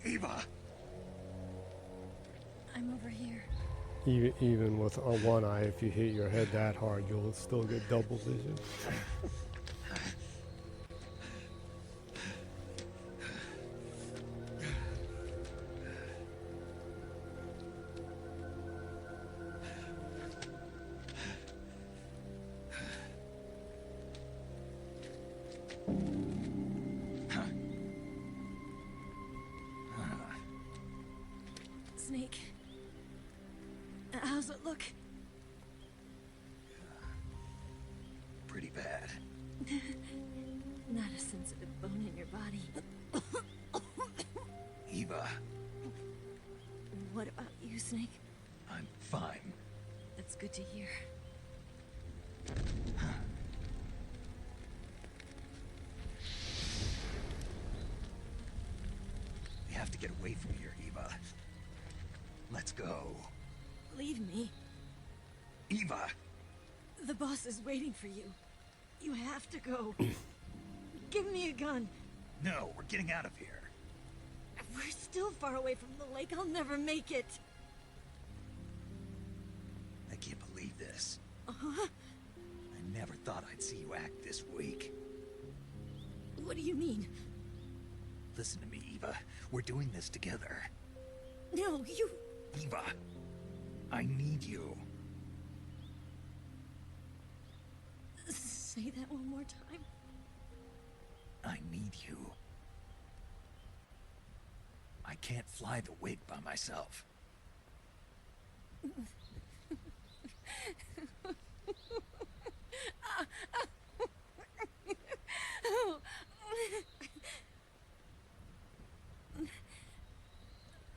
Eva! I'm over here. Even with one eye, if you hit your head that hard, you'll still get double vision. Snake. How's it look? Pretty bad. Not a sensitive bone in your body. Eva, What about you, Snake? I'm fine. That's good to hear. We have to get away from here, Eva. Let's go. Leave me. Eva! The boss is waiting for you. You have to go. Give me a gun. No, we're getting out of here. We're still far away from the lake. I'll never make it. I can't believe this. Huh? I never thought I'd see you act this weak. What do you mean? Listen to me, Eva. We're doing this together. No, you... Eva, I need you. Say that one more time. I need you. I can't fly the wig by myself.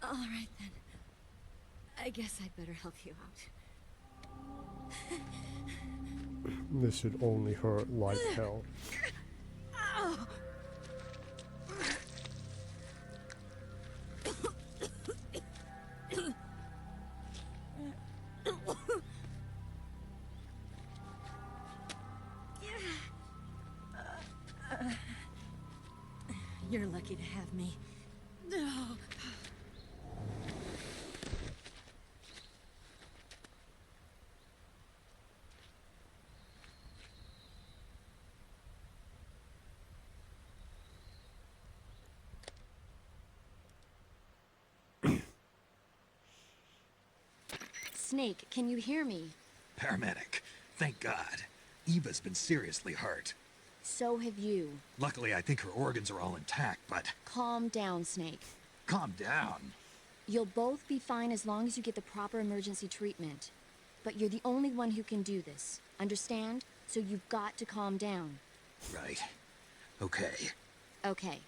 All right then. I guess I'd better help you out. This should only hurt like hell. You're lucky to have me. No. Snake, can you hear me? Paramedic. Thank God. Eva's been seriously hurt. So have you. Luckily, I think her organs are all intact, but... Calm down, Snake. Calm down. You'll both be fine as long as you get the proper emergency treatment. But you're the only one who can do this. Understand? So you've got to calm down. Right. Okay. Okay.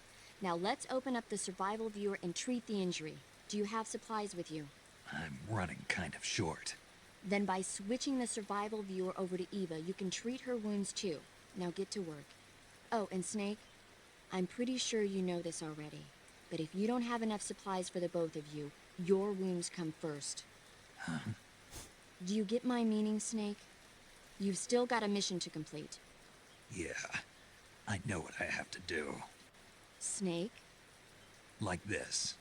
Now let's open up the survival viewer and treat the injury. Do you have supplies with you? I'm running kind of short. Then by switching the survival viewer over to Eva, you can treat her wounds too. Now get to work. Oh, and Snake, I'm pretty sure you know this already, but if you don't have enough supplies for the both of you, your wounds come first. Huh? Do you get my meaning, Snake? You've still got a mission to complete. Yeah. I know what I have to do. Snake? Like this.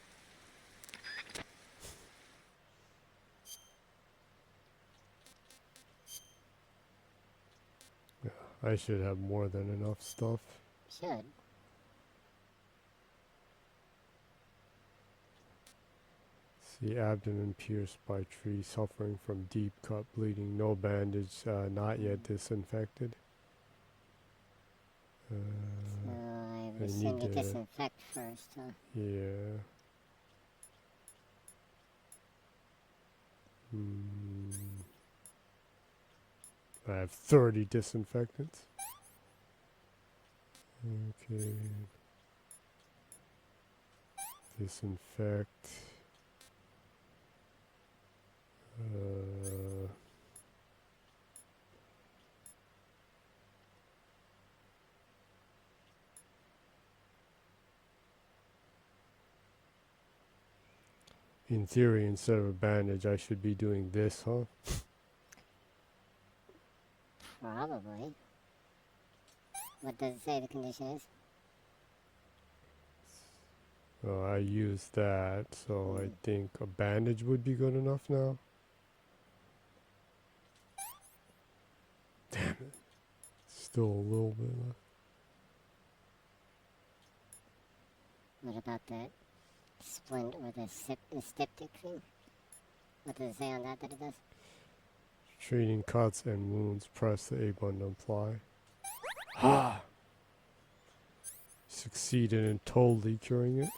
I should have more than enough stuff. Should. See, abdomen pierced by tree, suffering from deep cut bleeding, no bandage, not yet disinfected. So I I assume need you to- disinfect first, huh? Yeah. I have 30 disinfectants. Okay. Disinfect. In theory, instead of a bandage, I should be doing this, huh? Probably. What does it say the condition is? I used that, so I think a bandage would be good enough now. Damn it. Still a little bit left. What about that splint or the styptic thing? What does it say on that it does? Treating cuts and wounds, press the A button to apply. Ah! Succeeded in totally curing it.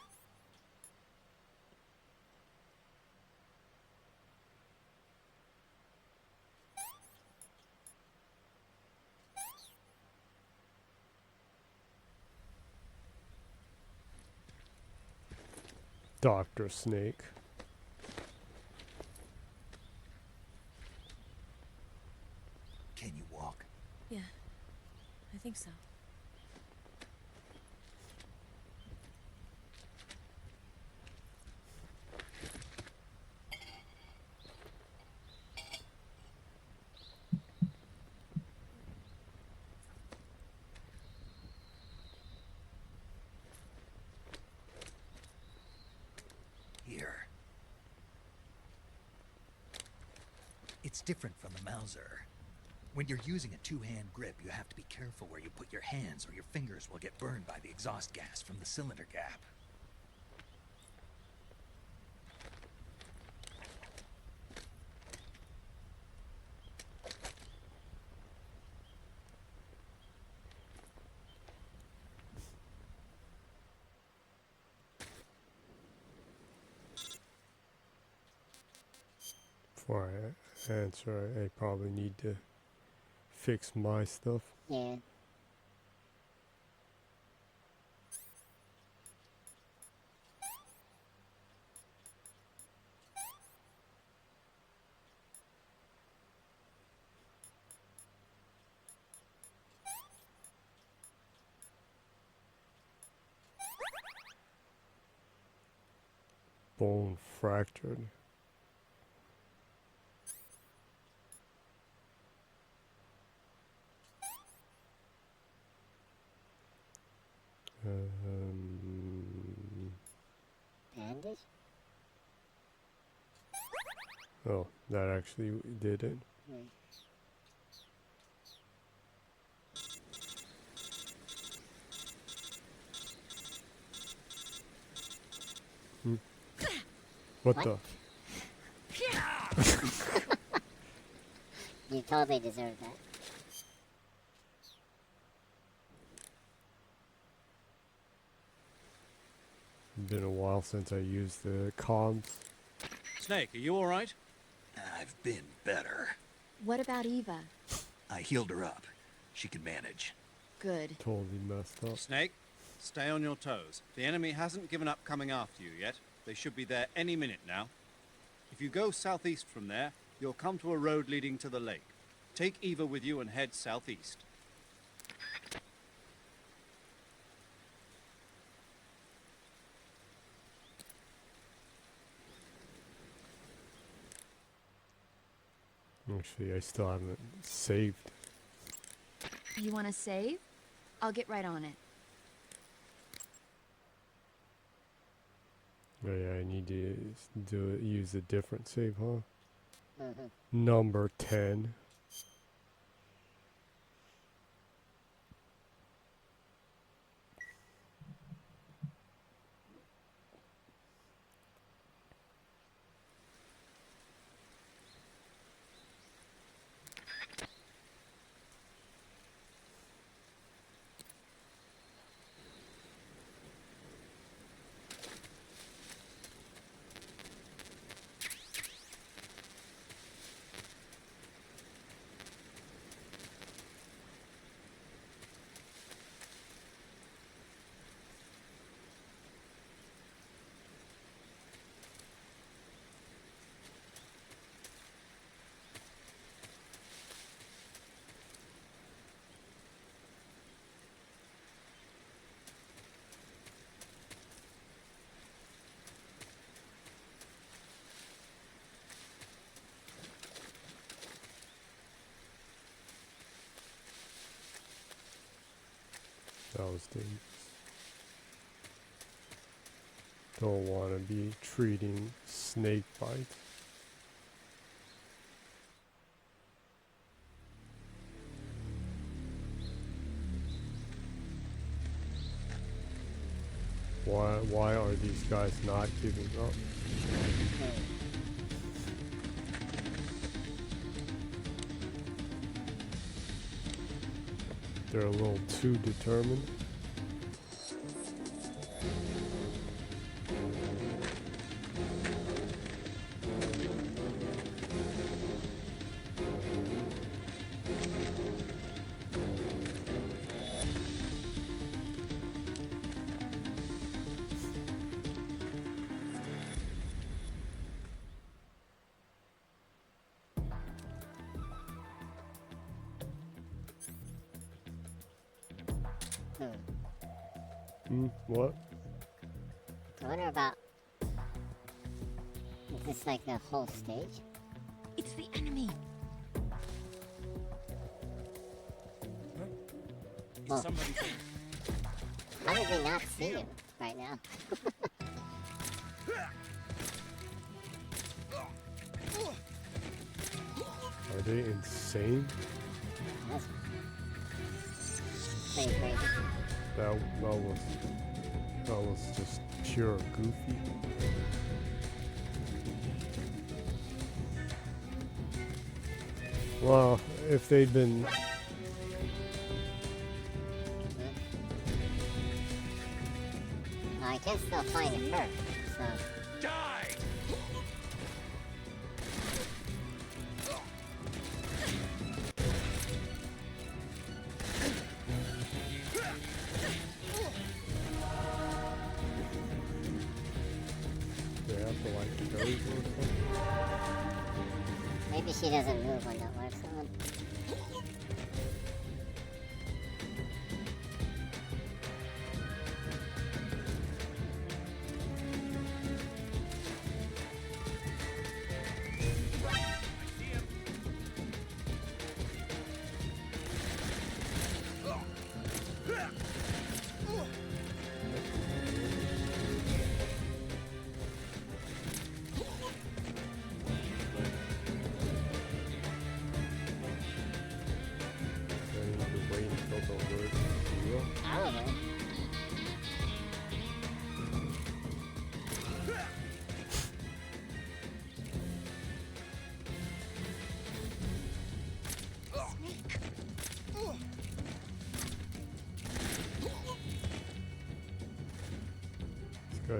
Dr. Snake. Can you walk? Yeah, I think so. Here. It's different from the Mauser. When you're using a two-hand grip, you have to be careful where you put your hands or your fingers will get burned by the exhaust gas from the cylinder gap. Before I answer, I probably need to fix my stuff. Yeah. Bone fractured. bandage? Oh, that actually did it. What the? You totally deserve that. Been a while since I used the comms. Snake, are you alright? I've been better. What about Eva? I healed her up. She can manage. Good. Totally messed up. Snake, stay on your toes. The enemy hasn't given up coming after you yet. They should be there any minute now. If you go southeast from there, you'll come to a road leading to the lake. Take Eva with you and head southeast. Actually, I still haven't saved. You want to save? I'll get right on it. Oh yeah, I need to use a different save, huh? Number 10. That was dangerous. Don't want to be treating snake bite. Why are these guys not giving up? They're a little too determined. What? I wonder about... Is this like the whole stage? It's the enemy. Well, Somebody how did we not see him right now? Are they insane? That's pretty crazy. That was just pure goofy. Well, if they'd been... I can still find it first, so... Die! They have to like go or something. Maybe she doesn't move when that works on.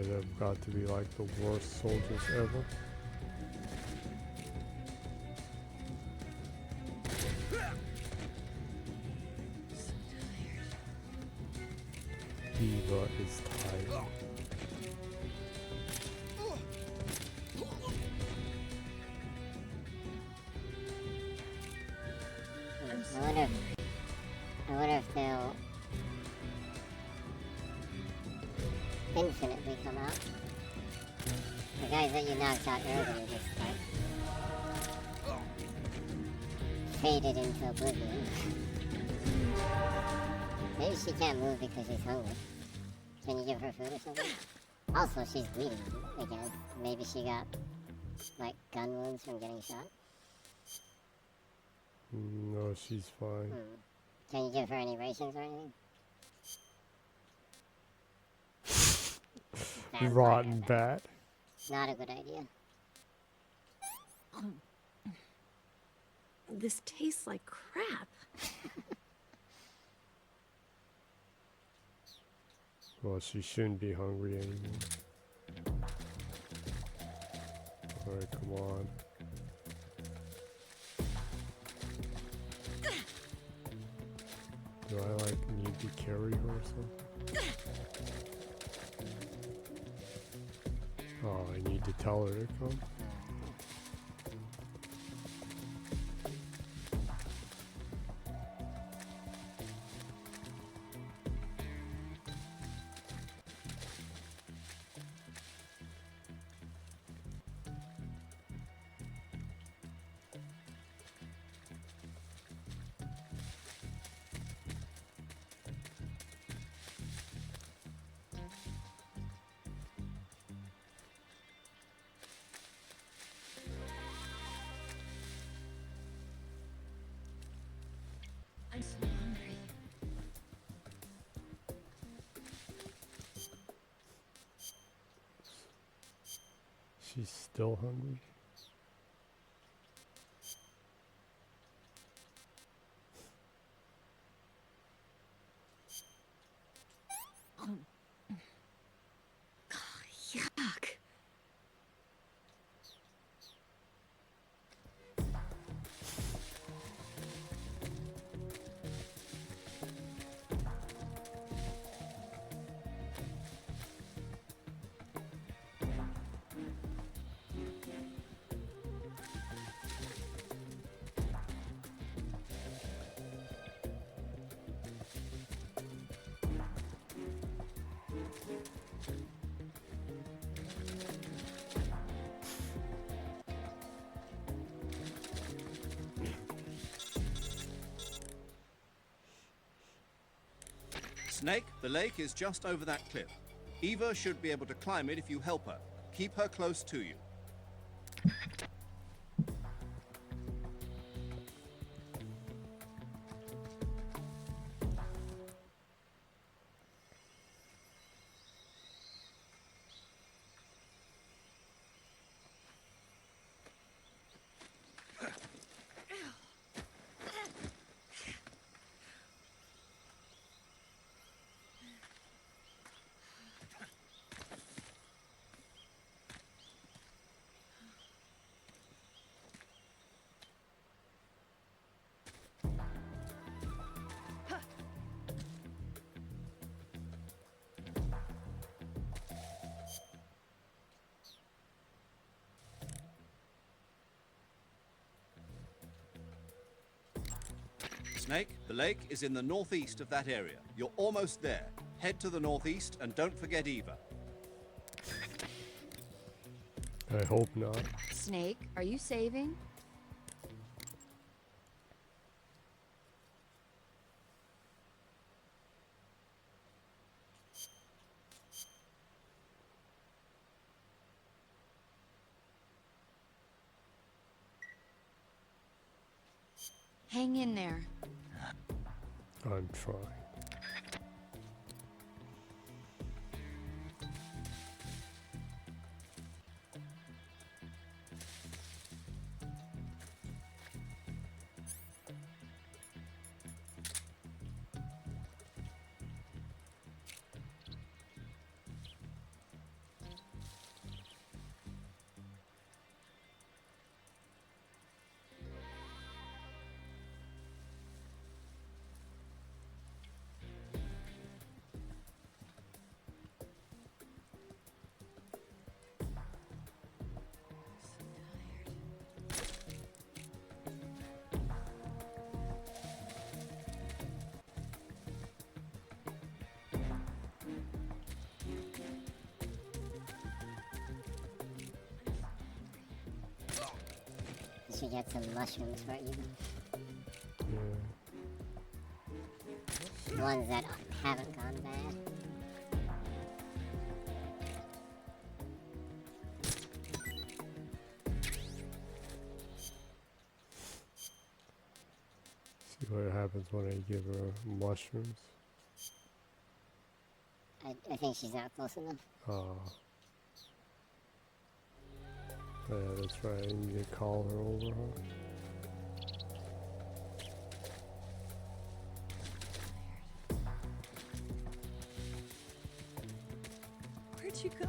they've got to be like the worst soldiers ever. Eva is tired. I wonder if they'll infinitely come out. The guys that you knocked out earlier just like faded into oblivion. Maybe she can't move because she's hungry. Can you give her food or something? Also, she's bleeding again. Maybe she got like gun wounds from getting shot. No, she's fine. Can you give her any rations or anything? Rotten bat. Not a good idea. This tastes like crap. Well, she shouldn't be hungry anymore. Alright, come on. Do I like need to carry her or something? Oh, I need to tell her to come. I'm so hungry. She's still hungry. Yuck. Snake, the lake is just over that cliff. Eva should be able to climb it if you help her. Keep her close to you. Snake, the lake is in the northeast of that area. You're almost there. Head to the northeast and don't forget Eva. I hope not. Snake, are you saving? Hang in there. I'm trying. should get some mushrooms for you. Yeah. Ones that haven't gone bad. See what happens when I give her mushrooms. I think she's not close enough. Yeah, that's right. I need to call her over, huh? Where'd you go?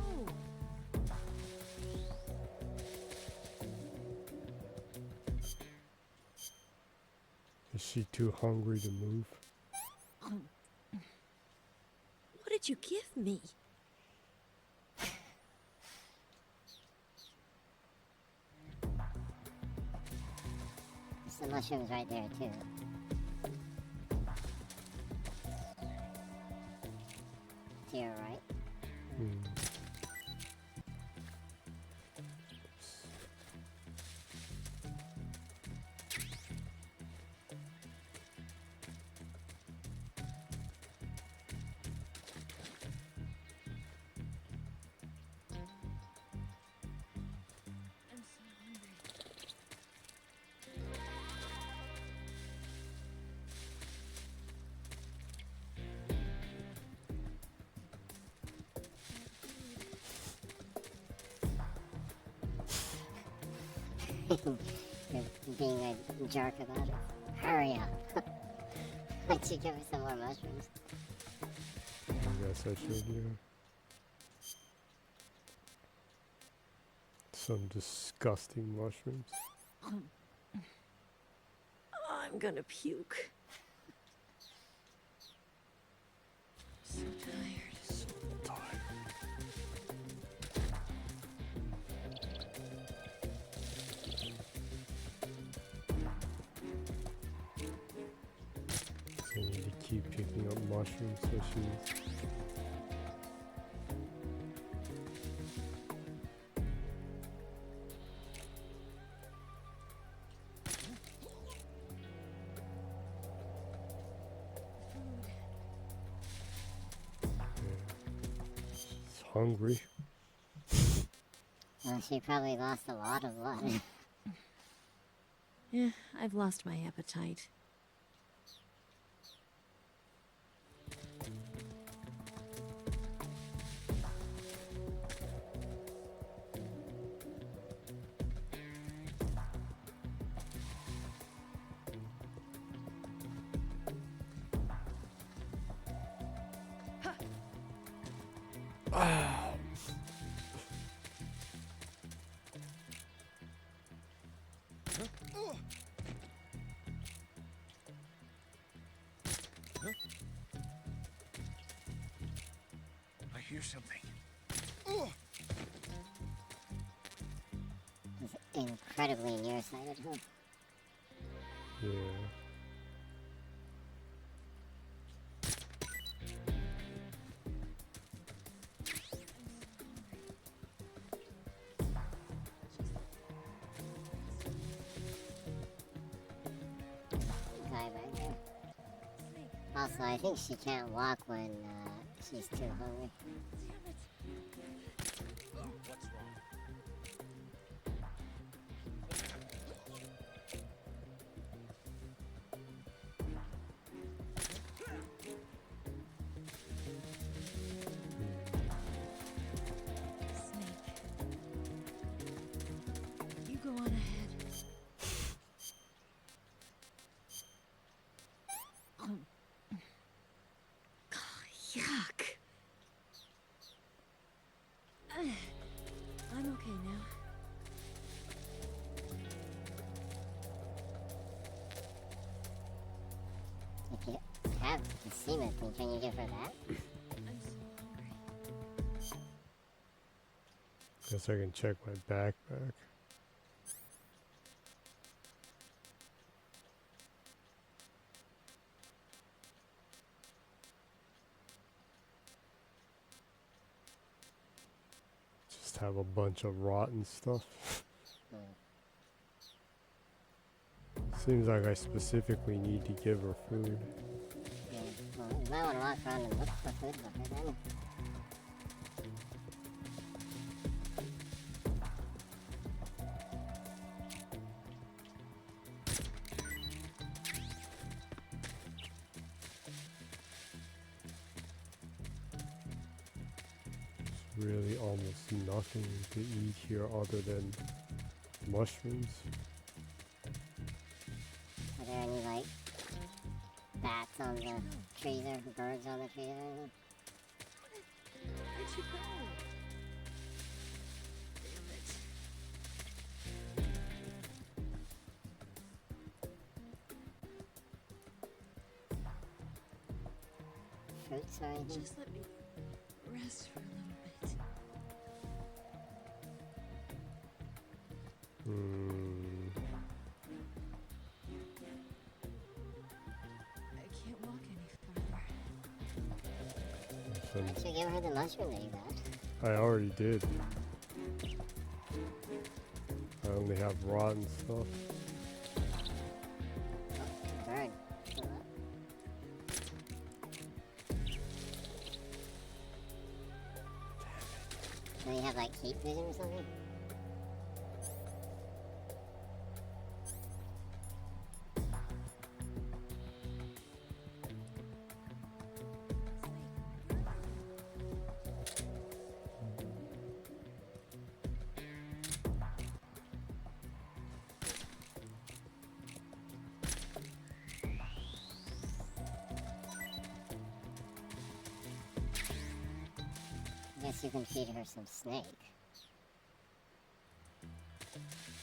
Is she too hungry to move? What did you give me? There's some mushrooms right there too. To your right. I'm so hungry. You're being a jerk about it. Hurry up. Why don't you give me some more mushrooms? I guess I should, yeah. Some disgusting mushrooms. I'm gonna puke. So tired. So I need to keep picking up mushrooms so she's... She's hungry. Well, she probably lost a lot of blood. Yeah, I've lost my appetite. I hear something. It's incredibly nearsighted, huh? Yeah. Guy right there. Also, I think she can't walk when she's too hungry. What's wrong? Snake. You go on ahead. Yuck. I'm okay now. If you have the semen thing, can you give her that? I'm so hungry. Guess I can check my backpack. Just have a bunch of rotten stuff. Seems like I specifically need to give her food. Yeah, well, you might want to walk around and look for food for her then. Really almost nothing to eat here other than mushrooms. Are there any, like, bats on the trees or birds on the trees or anything? Where'd you go? Damn it. Fruits or anything? Just let me rest for a little bit. I can't walk any farther. You should give her the mushroom that you got. I already did. I only have rotten stuff. Oh, bird. Do you have, like, heat vision or something? I guess you can feed her some snake.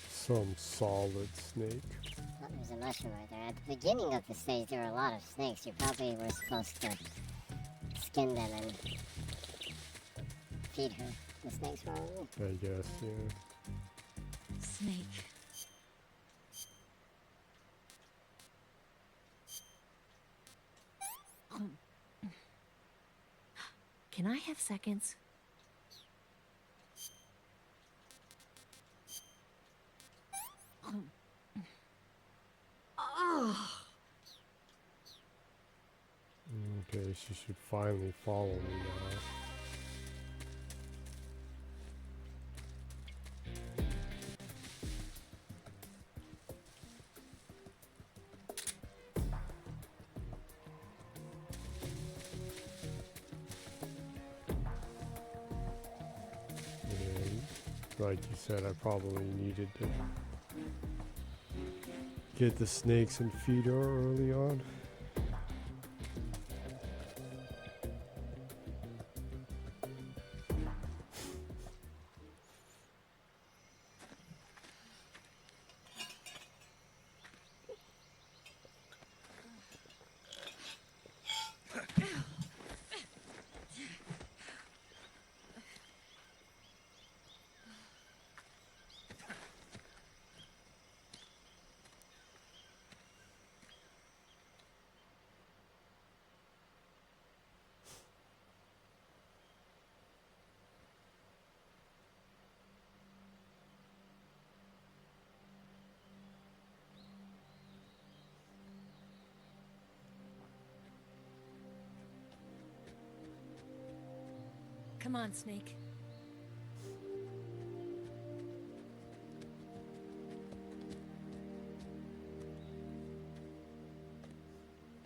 Some solid snake. Oh, there's a mushroom right there. At the beginning of the stage, there were a lot of snakes. You probably were supposed to skin them and feed her the snakes, probably. I guess, yeah. Snake. Can I have seconds? Oh. Okay, she should finally follow me now. And like you said, I probably needed to get the snakes and feed her early on. Come on, Snake.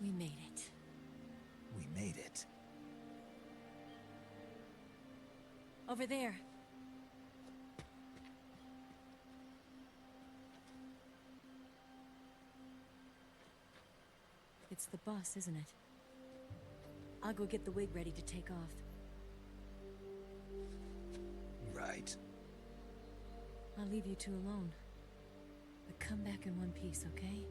We made it. We made it. Over there. It's the bus, isn't it? I'll go get the wig ready to take off. Right. I'll leave you two alone. But come back in one piece, okay?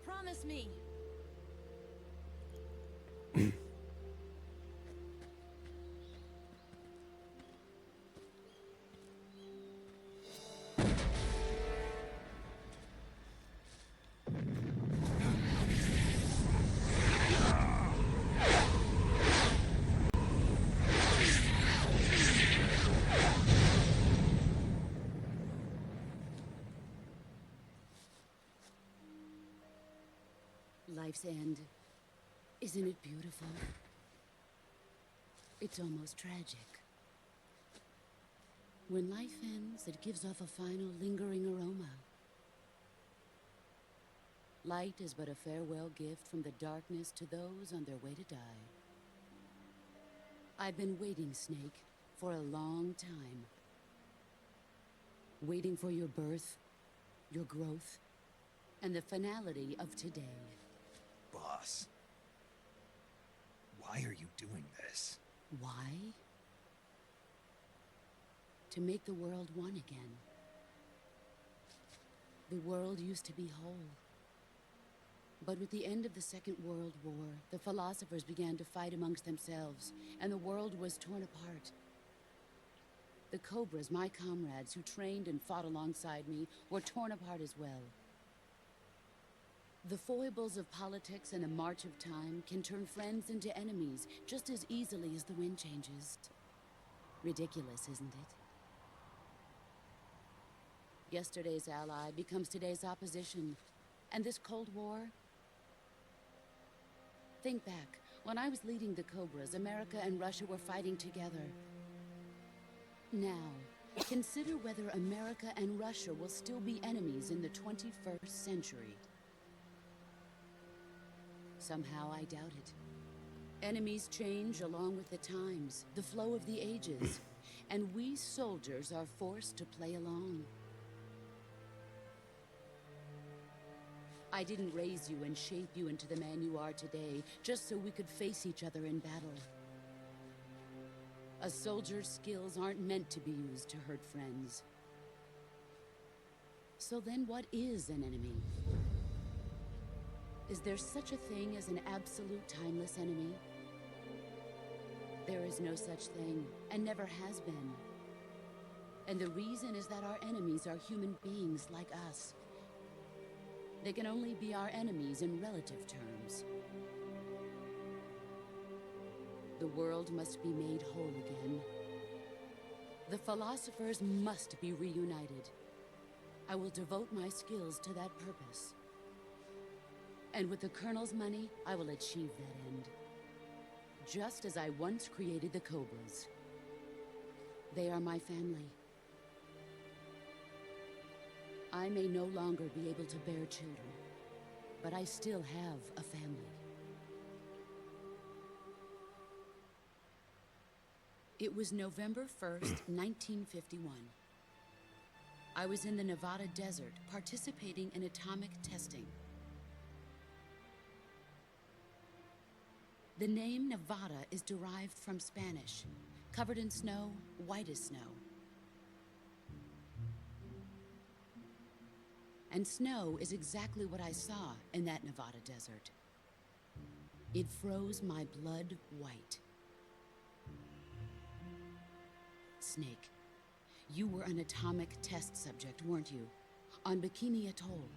Promise me! life's end. Isn't it beautiful? It's almost tragic. When life ends, it gives off a final lingering aroma. Light is but a farewell gift from the darkness to those on their way to die. I've been waiting, Snake, for a long time. Waiting for your birth, your growth, and the finality of today. Boss, why are you doing this? Why? To make the world one again. The world used to be whole. But with the end of the Second World War, the philosophers began to fight amongst themselves, and the world was torn apart. The Cobras, my comrades who trained and fought alongside me, were torn apart as well. The foibles of politics and the march of time can turn friends into enemies just as easily as the wind changes. Ridiculous, isn't it? Yesterday's ally becomes today's opposition. And this Cold War? Think back. When I was leading the Cobras, America and Russia were fighting together. Now, consider whether America and Russia will still be enemies in the 21st century. Somehow I doubt it. Enemies change along with the times, the flow of the ages, and we soldiers are forced to play along. I didn't raise you and shape you into the man you are today just so we could face each other in battle. A soldier's skills aren't meant to be used to hurt friends. So then what is an enemy? Is there such a thing as an absolute timeless enemy? There is no such thing, and never has been. And the reason is that our enemies are human beings like us. They can only be our enemies in relative terms. The world must be made whole again. The philosophers must be reunited. I will devote my skills to that purpose. And with the Colonel's money, I will achieve that end. Just as I once created the Cobras. They are my family. I may no longer be able to bear children, but I still have a family. It was November 1st, 1951. I was in the Nevada desert participating in atomic testing. The name Nevada is derived from Spanish, covered in snow, white as snow. And snow is exactly what I saw in that Nevada desert. It froze my blood white. Snake, you were an atomic test subject, weren't you? On Bikini Atoll.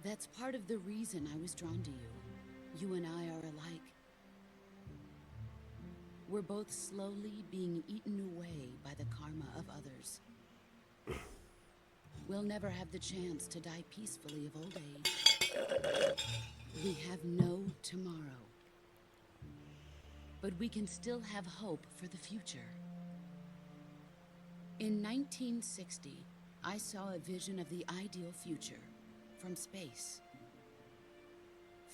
That's part of the reason I was drawn to you. You and I are alike. We're both slowly being eaten away by the karma of others. We'll never have the chance to die peacefully of old age. We have no tomorrow. But we can still have hope for the future. In 1960, I saw a vision of the ideal future from space.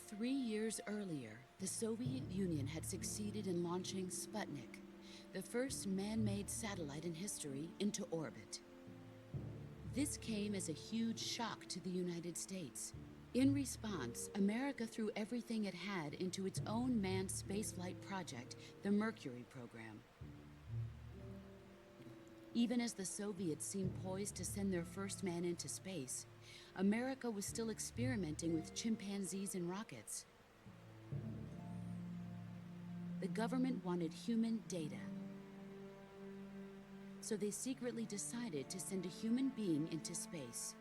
3 years earlier, the Soviet Union had succeeded in launching Sputnik, the first man-made satellite in history, into orbit. This came as a huge shock to the United States. In response, America threw everything it had into its own manned spaceflight project, the Mercury program. Even as the Soviets seemed poised to send their first man into space, America was still experimenting with chimpanzees and rockets. The government wanted human data. So they secretly decided to send a human being into space.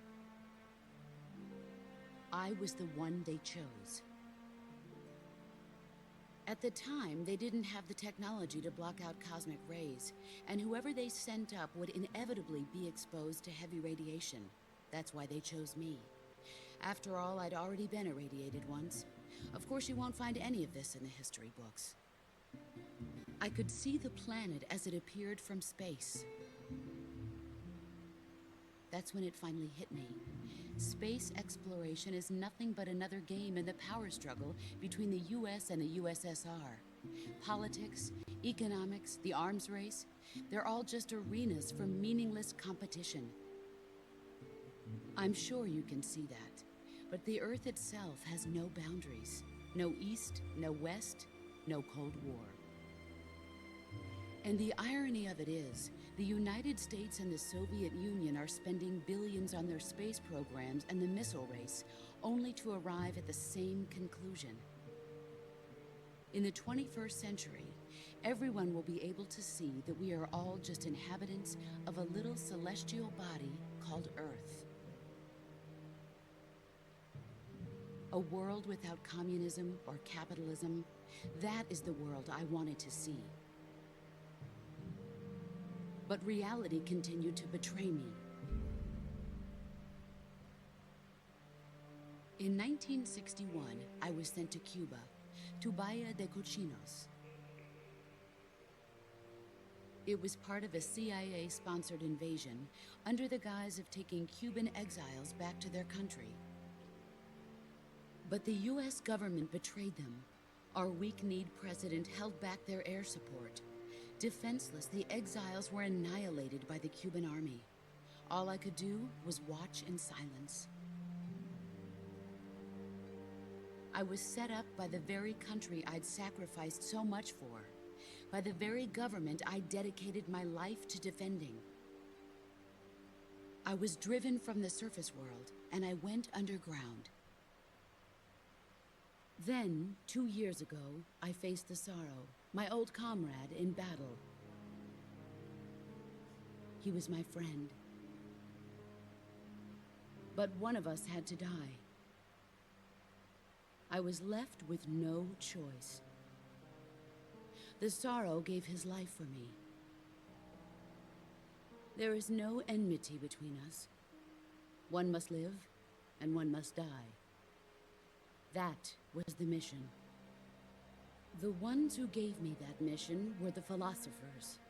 I was the one they chose. At the time, they didn't have the technology to block out cosmic rays, and whoever they sent up would inevitably be exposed to heavy radiation. That's why they chose me. After all, I'd already been irradiated once. Of course, you won't find any of this in the history books. I could see the planet as it appeared from space. That's when it finally hit me. Space exploration is nothing but another game in the power struggle between the US and the USSR. Politics, economics, the arms race, they're all just arenas for meaningless competition. I'm sure you can see that, but the Earth itself has no boundaries. No East, no West, no Cold War. And the irony of it is, the United States and the Soviet Union are spending billions on their space programs and the missile race, only to arrive at the same conclusion. In the 21st century, everyone will be able to see that we are all just inhabitants of a little celestial body called Earth. A world without communism or capitalism, that is the world I wanted to see. But reality continued to betray me. In 1961, I was sent to Cuba, to Bahia de Cochinos. It was part of a CIA-sponsored invasion under the guise of taking Cuban exiles back to their country. But the US government betrayed them. Our weak-kneed president held back their air support. Defenseless, the exiles were annihilated by the Cuban army. All I could do was watch in silence. I was set up by the very country I'd sacrificed so much for, by the very government I dedicated my life to defending. I was driven from the surface world, and I went underground. Then, 2 years ago, I faced the Sorrow, my old comrade in battle. He was my friend. But one of us had to die. I was left with no choice. The Sorrow gave his life for me. There is no enmity between us. One must live, and one must die. That was the mission. The ones who gave me that mission were the philosophers.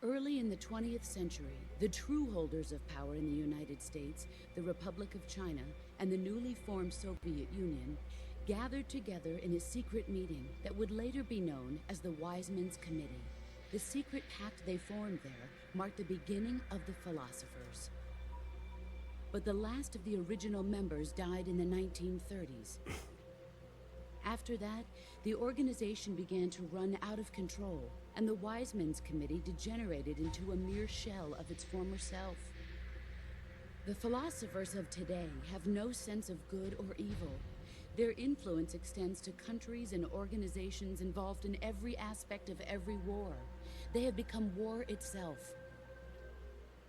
Early in the 20th century, the true holders of power in the United States, the Republic of China, and the newly formed Soviet Union gathered together in a secret meeting that would later be known as the Wise Men's Committee. The secret pact they formed there marked the beginning of the philosophers. But the last of the original members died in the 1930s. After that, the organization began to run out of control, and the Wise Men's Committee degenerated into a mere shell of its former self. The philosophers of today have no sense of good or evil. Their influence extends to countries and organizations involved in every aspect of every war. They have become war itself.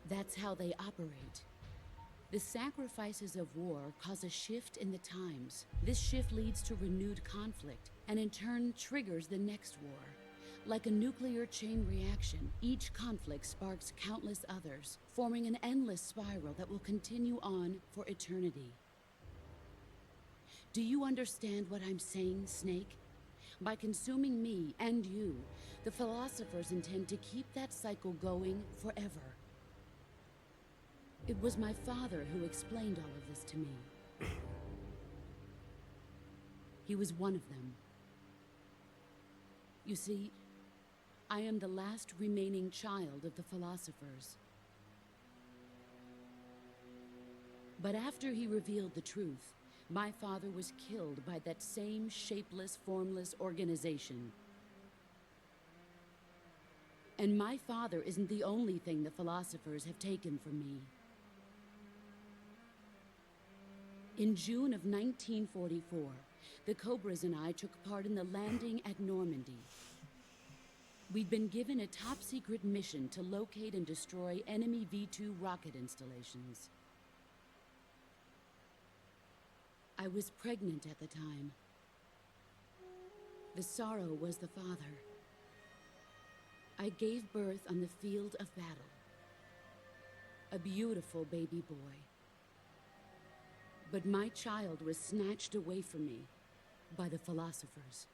That's how they operate. The sacrifices of war cause a shift in the times. This shift leads to renewed conflict, and in turn triggers the next war. Like a nuclear chain reaction, each conflict sparks countless others, forming an endless spiral that will continue on for eternity. Do you understand what I'm saying, Snake? By consuming me and you, the philosophers intend to keep that cycle going forever. It was my father who explained all of this to me. He was one of them. You see, I am the last remaining child of the philosophers. But after he revealed the truth, my father was killed by that same shapeless, formless organization. And my father isn't the only thing the philosophers have taken from me. In June of 1944, the Cobras and I took part in the landing at Normandy. We'd been given a top-secret mission to locate and destroy enemy V-2 rocket installations. I was pregnant at the time. The Sorrow was the father. I gave birth on the field of battle. a beautiful baby boy. But my child was snatched away from me by the philosophers.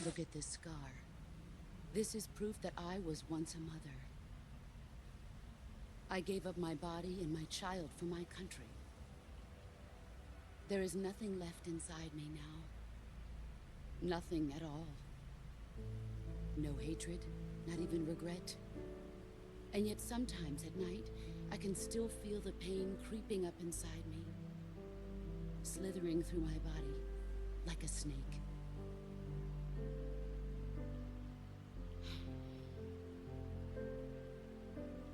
Look at this scar. This is proof that I was once a mother. I gave up my body and my child for my country. There is nothing left inside me now. Nothing at all. No hatred, not even regret. And yet sometimes at night, I can still feel the pain creeping up inside me, slithering through my body like a snake.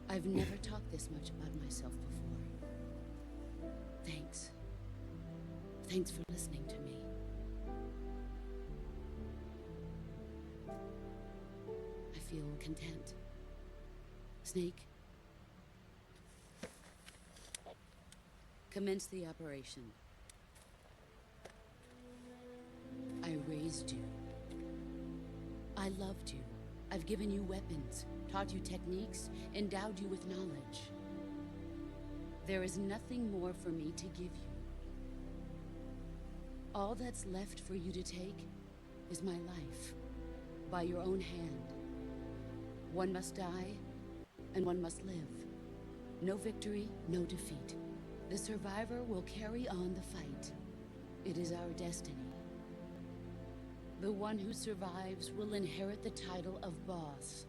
I've never talked this much about myself before. Thanks. Thanks for listening to me. I feel content. Snake, commence the operation. I raised you. I loved you. I've given you weapons, taught you techniques, endowed you with knowledge. There is nothing more for me to give you. All that's left for you to take is my life, by your own hand. One must die, and one must live. No victory, no defeat. The survivor will carry on the fight. It is our destiny. The one who survives will inherit the title of boss.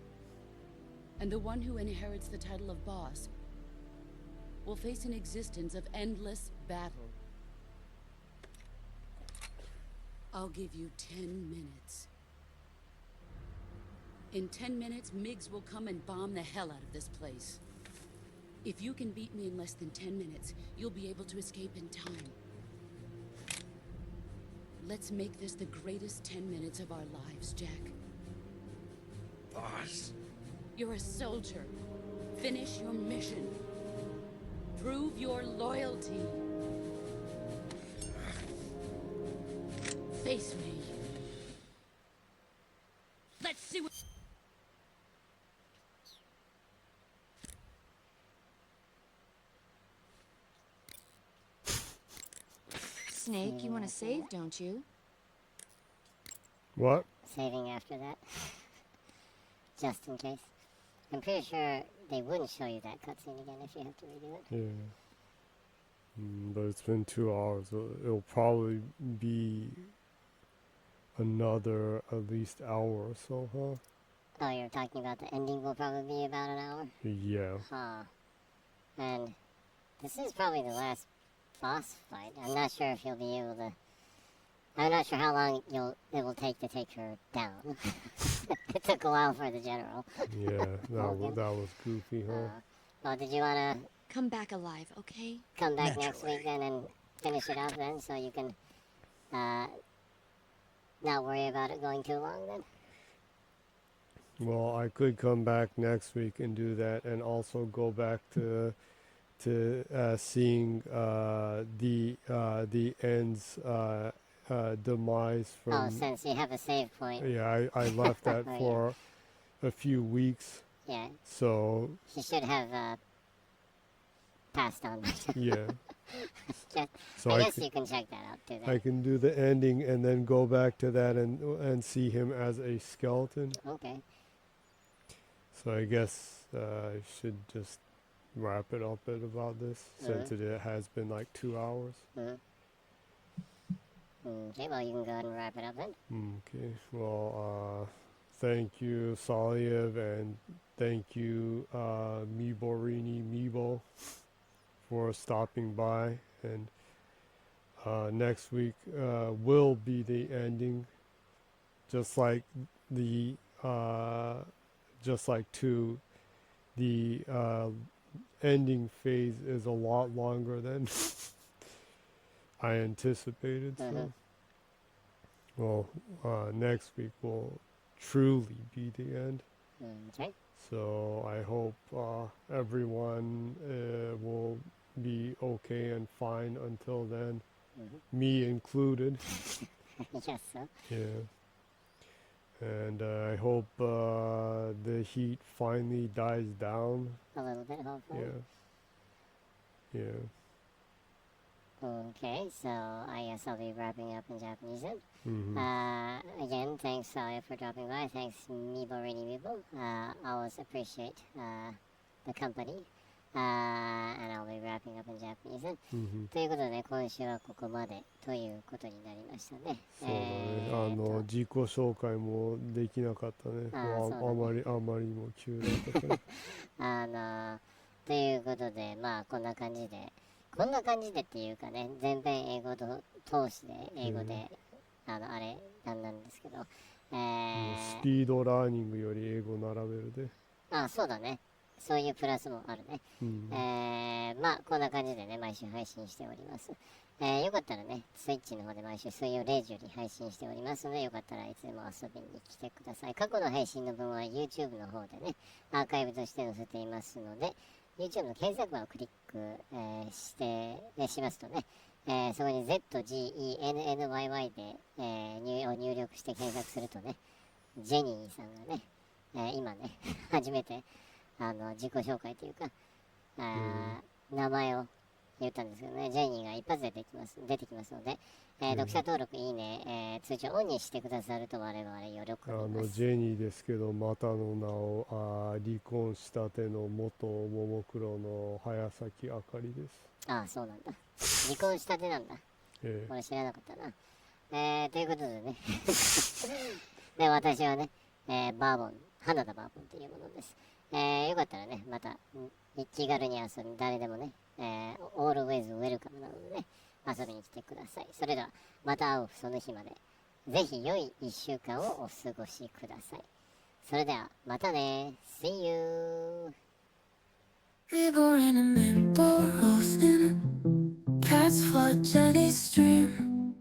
And the one who inherits the title of boss will face an existence of endless battle. I'll give you 10 minutes. In 10 minutes, MiGs will come and bomb the hell out of this place. If you can beat me in less than 10 minutes, you'll be able to escape in time. Let's make this the greatest 10 minutes of our lives, Jack. Boss. You're a soldier. Finish your mission. Prove your loyalty. Face me. Let's see what... Snake, you want to save, don't you? What? Saving after that. Just in case. I'm pretty sure they wouldn't show you that cutscene again if you have to redo it. Yeah. But it's been 2 hours. It'll probably be another at least hour or so, huh? Oh, you're talking about the ending will probably be about an hour? Yeah. Huh. And this is probably the last boss fight. I'm not sure if you'll be able to... I'm not sure how long it will take to take her down. It took a while for the general. Yeah, that was goofy, huh? Well, did you want to Come back alive, okay? come back next Naturally. week then and finish it off then so you can not worry about it going too long then? Well, I could come back next week and do that, and also go back to seeing the end's demise Oh, from. since you have a save point. Yeah, I left that Oh, yeah. for a few weeks, Yeah, so she should have passed on. yeah. Just, So I I guess could, you can check that out too I then. can do the ending and then go back to that and see him as a skeleton. Okay. So I guess I should just wrap it up at about this, since it has been like 2 hours. Okay, well, you can go ahead and wrap it up then. Okay, well, thank you, Saliev, and thank you, MIBORINIMIBO, for stopping by. And next week will be the ending, just like the the ending phase is a lot longer than I anticipated. So, well, next week will truly be the end. Okay. So I hope everyone will be okay and fine until then. me included. I guess so. Yeah. And I hope the heat finally dies down. A little bit, hopefully. Yeah. Okay, so I guess I'll be wrapping up in Japanese then. Mm-hmm. Again, thanks Salia for dropping by. Thanks MIBORINIMIBO. Always appreciate the company. And I'll be wrapping up in Japanese then. ということで、今週はここまでということになりましたね。そうだね。自己紹介もできなかったね。あまりにも急だったから。ということで、まあこんな感じでっていうかね、全編英語と通しで英語で、あれなんですけど、スピードラーニングより英語並べるで。そうだね。そういうプラスもあるね。まあこんな感じでね、毎週配信しております。よかったらね、スイッチの方で毎週水曜0時より配信しておりますので、よかったらいつでも遊びに来てください。過去の配信の分は YouTube の方でね、アーカイブとして載せていますので、YouTube の検索バーをクリック、しますとね、そこに zGennyy で、入力して検索するとね、ジェニーさんがね、今ね、初めて自己紹介というか、名前を言ったんですけどね、ジェニーが一発で出てきますので、読者登録、いいね、通知オンにしてくださると我々より喜びます。ジェニーですけど、またの名を離婚したての元ももクロの早崎あかりです。そうなんだ。離婚したてなんだ。俺知らなかったな。ということでねで、私はね、花田バーボンというものです。よかったらね、また気軽に遊び、誰でもね、always welcome なのでね、遊びに来てください。それではまた会うその日まで、ぜひ良い1週間をお過ごしください。それではまたね。See you! MIBORINIMIBO rolls in. Cats flood Jenny's stream.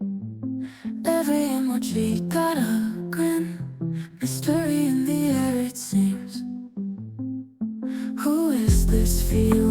Every emoji got a grin. Mystery in the air it seems. Who is this feeling?